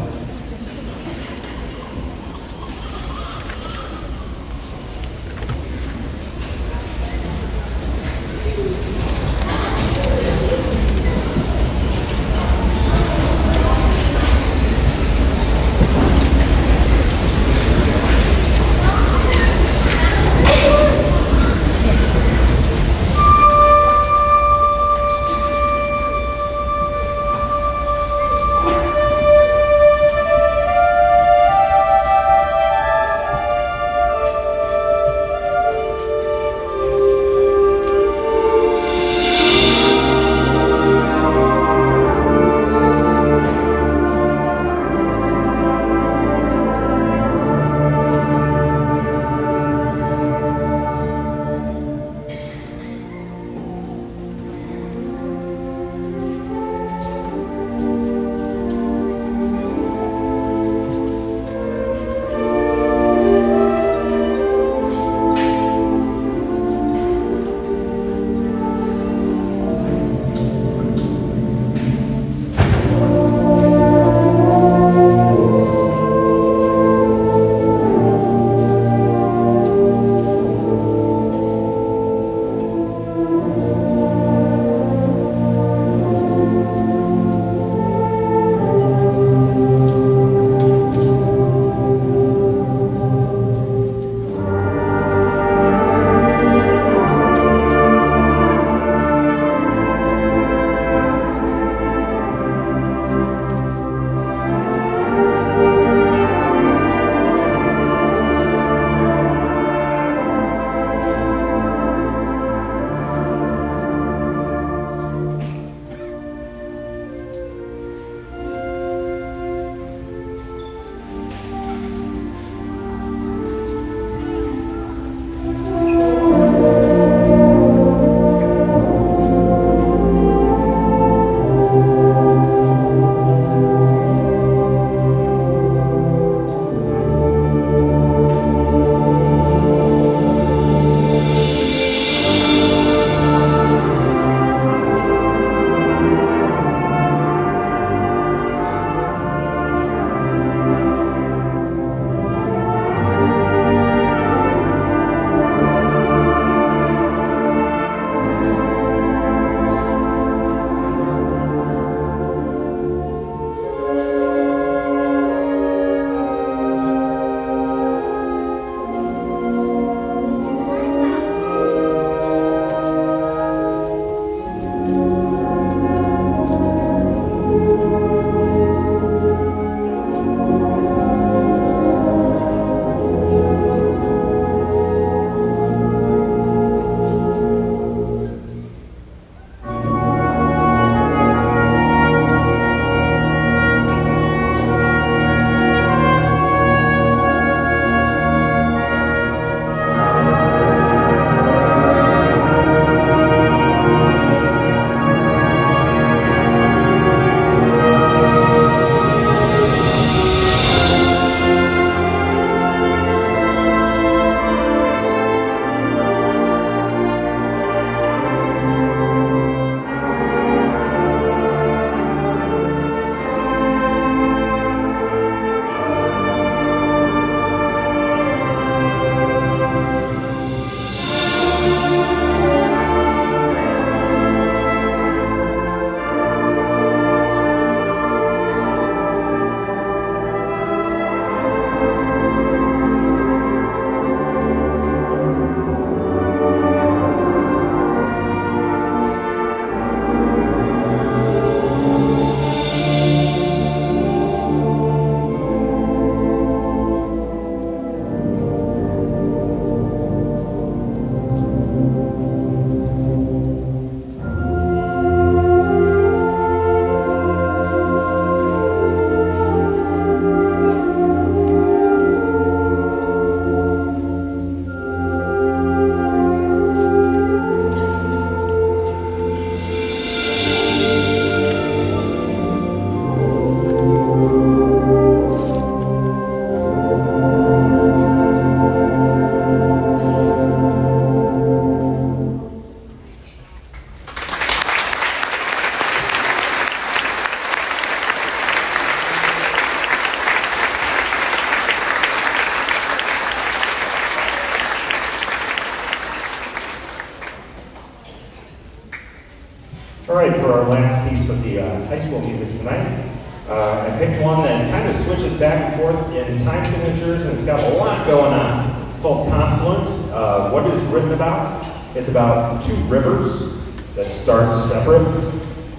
for our last piece with the high school music tonight. I picked one that kind of switches back and forth in time signatures, and it's got a lot going on. It's called Confluence. What it is written about? It's about two rivers that start separate,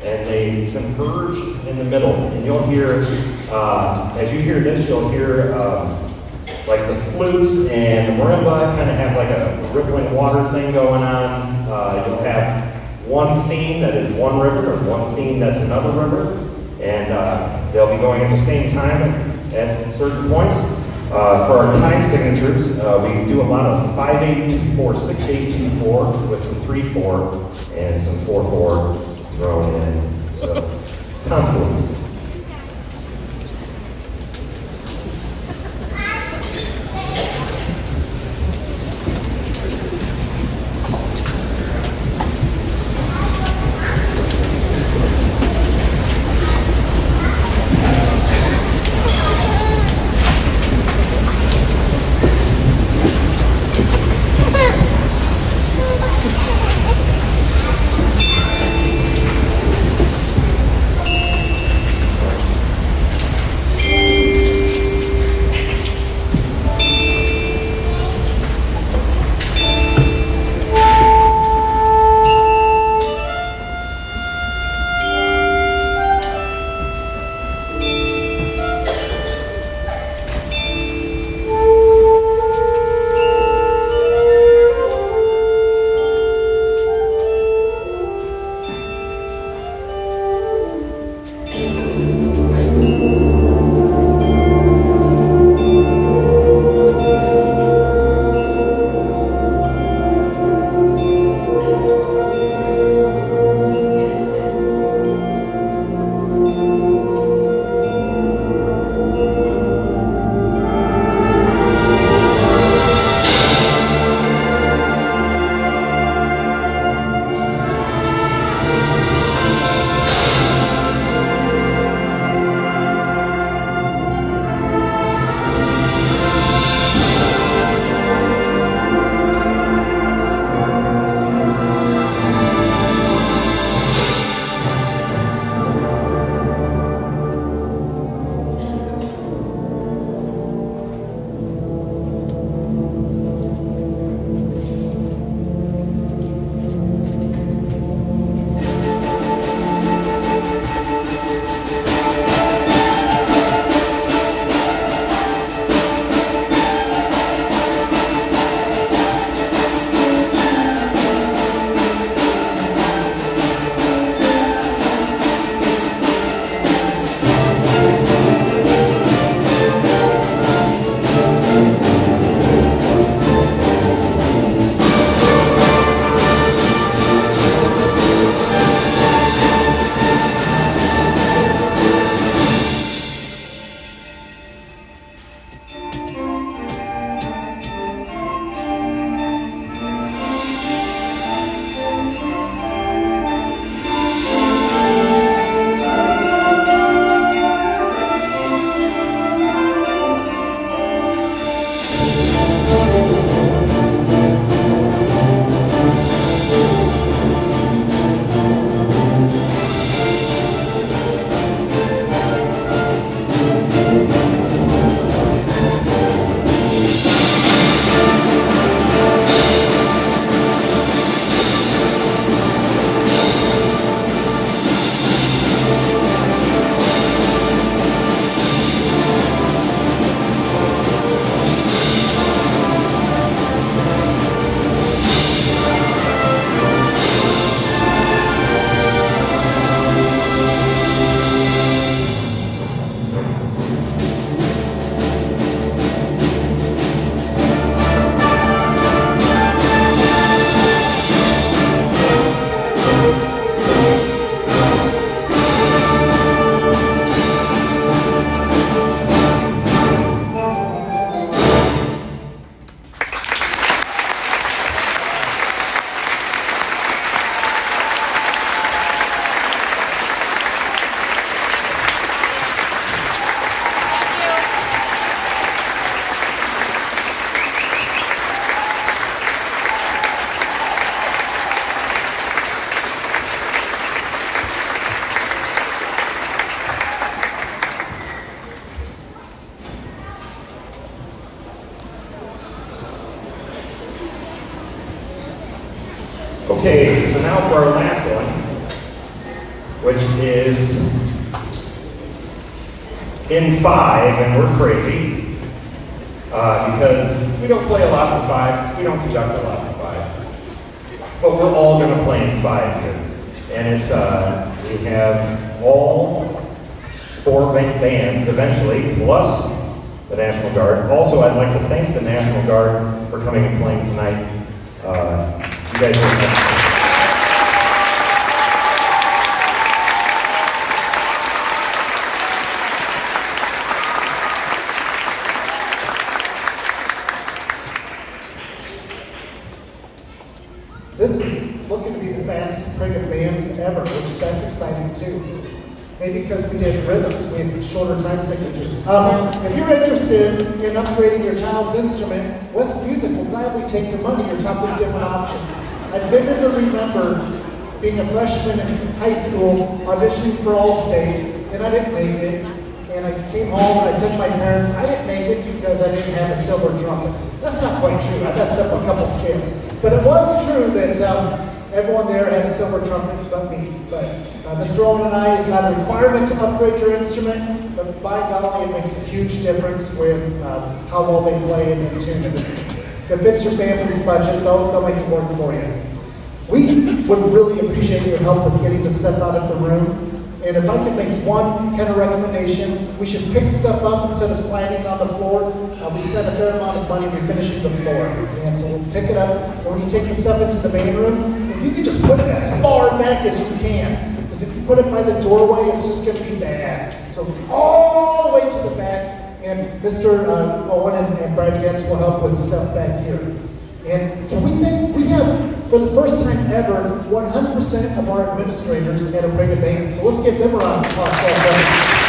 and they converge in the middle. And you'll hear, as you hear this, you'll hear like the flutes and the marimba kind of have like a rippling water thing going on. You'll have one theme that is one river and one theme that's another river, and they'll be going at the same time at certain points. For our time signatures, we do a lot of 5-8-2-4, 6-8-2-4 with some 3-4 and some 4-4 thrown in. So, confluence. Okay, so now for our last one, which is in 5, and we're crazy because we don't play a lot in 5, we don't conduct a lot in 5, but we're all going to play in 5 here. And it's, we have all 4 bands eventually, plus the National Guard. Also, I'd like to thank the National Guard for coming and playing tonight. You guys are This is looking to be the fastest parade of bands ever, which that's exciting too. Maybe because we did rhythms, we had shorter time signatures. If you're interested in upgrading your child's instrument, West Music will gladly take your money or top with different options. I vividly remember being a freshman in high school, auditioning for All-State, and I didn't make it. And I came home and I said to my parents, I didn't make it because I didn't have a silver trumpet. That's not quite true. I messed up a couple scales. But it was true that everyone there had a silver trumpet but me. But Mr. Owen and I, it's not a requirement to upgrade your instrument, but by golly, it makes a huge difference with how well they play and in tune. If it fits your family's budget, they'll make it work for you. We would really appreciate your help with getting the stuff out of the room. And if I could make one kind of recommendation, we should pick stuff up instead of sliding it on the floor. We spend a fair amount of money refinishing the floor. And so we'll pick it up. And when you take the stuff into the main room, if you could just put it as far back as you can. Because if you put it by the doorway, it's just going to be bad. So all the way to the back. And Mr. Owen and Brad Getz will help with stuff back here. And can we think, we have, for the first time ever, 100% of our administrators at a parade of bands. So let's give them a round of applause.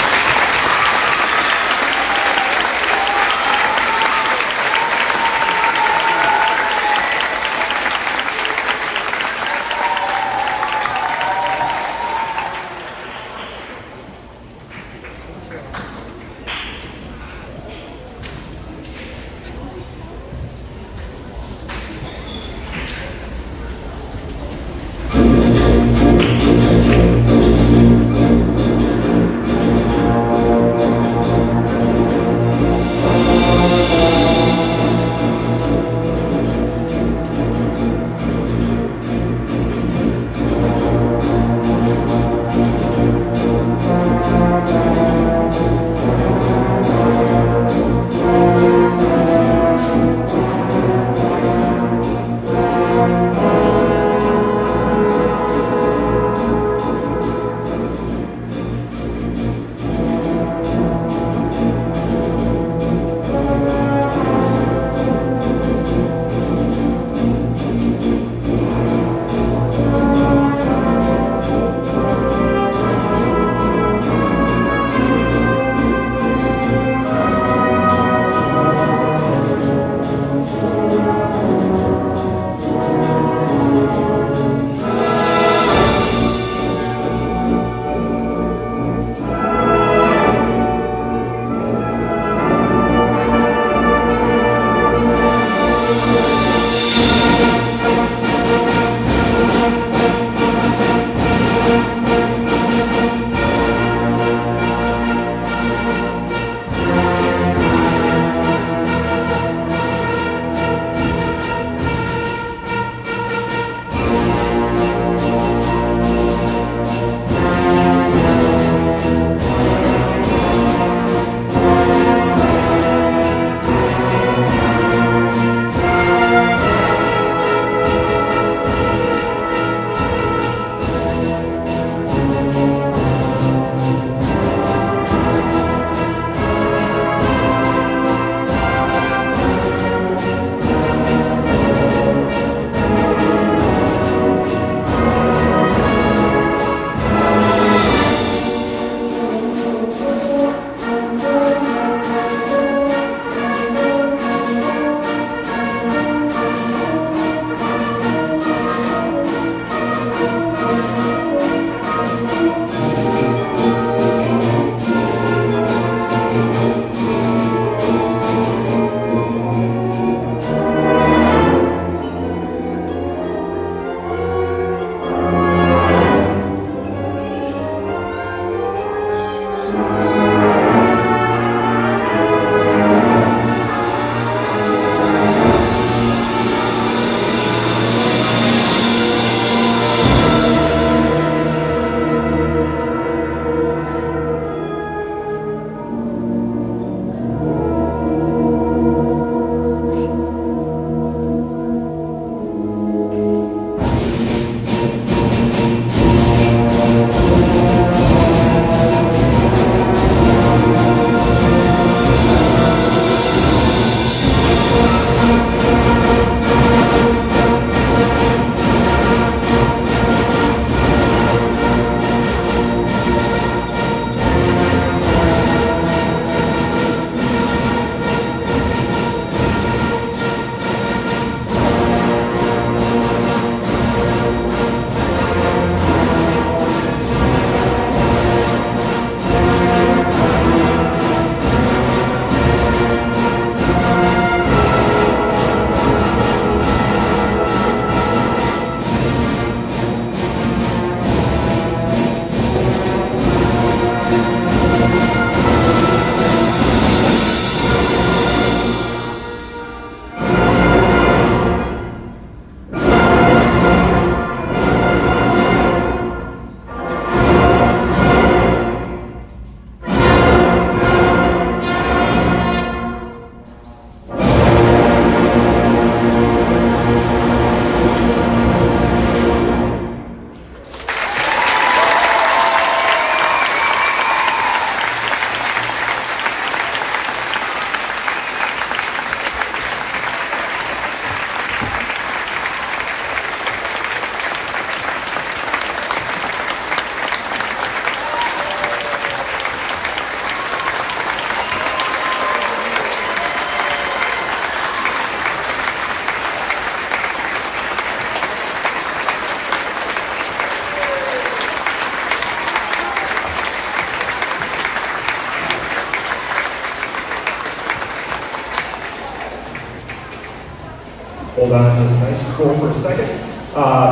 Hold on just nice and cool for a second.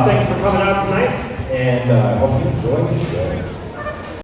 Thank you for coming out tonight, and I hope you enjoy the show.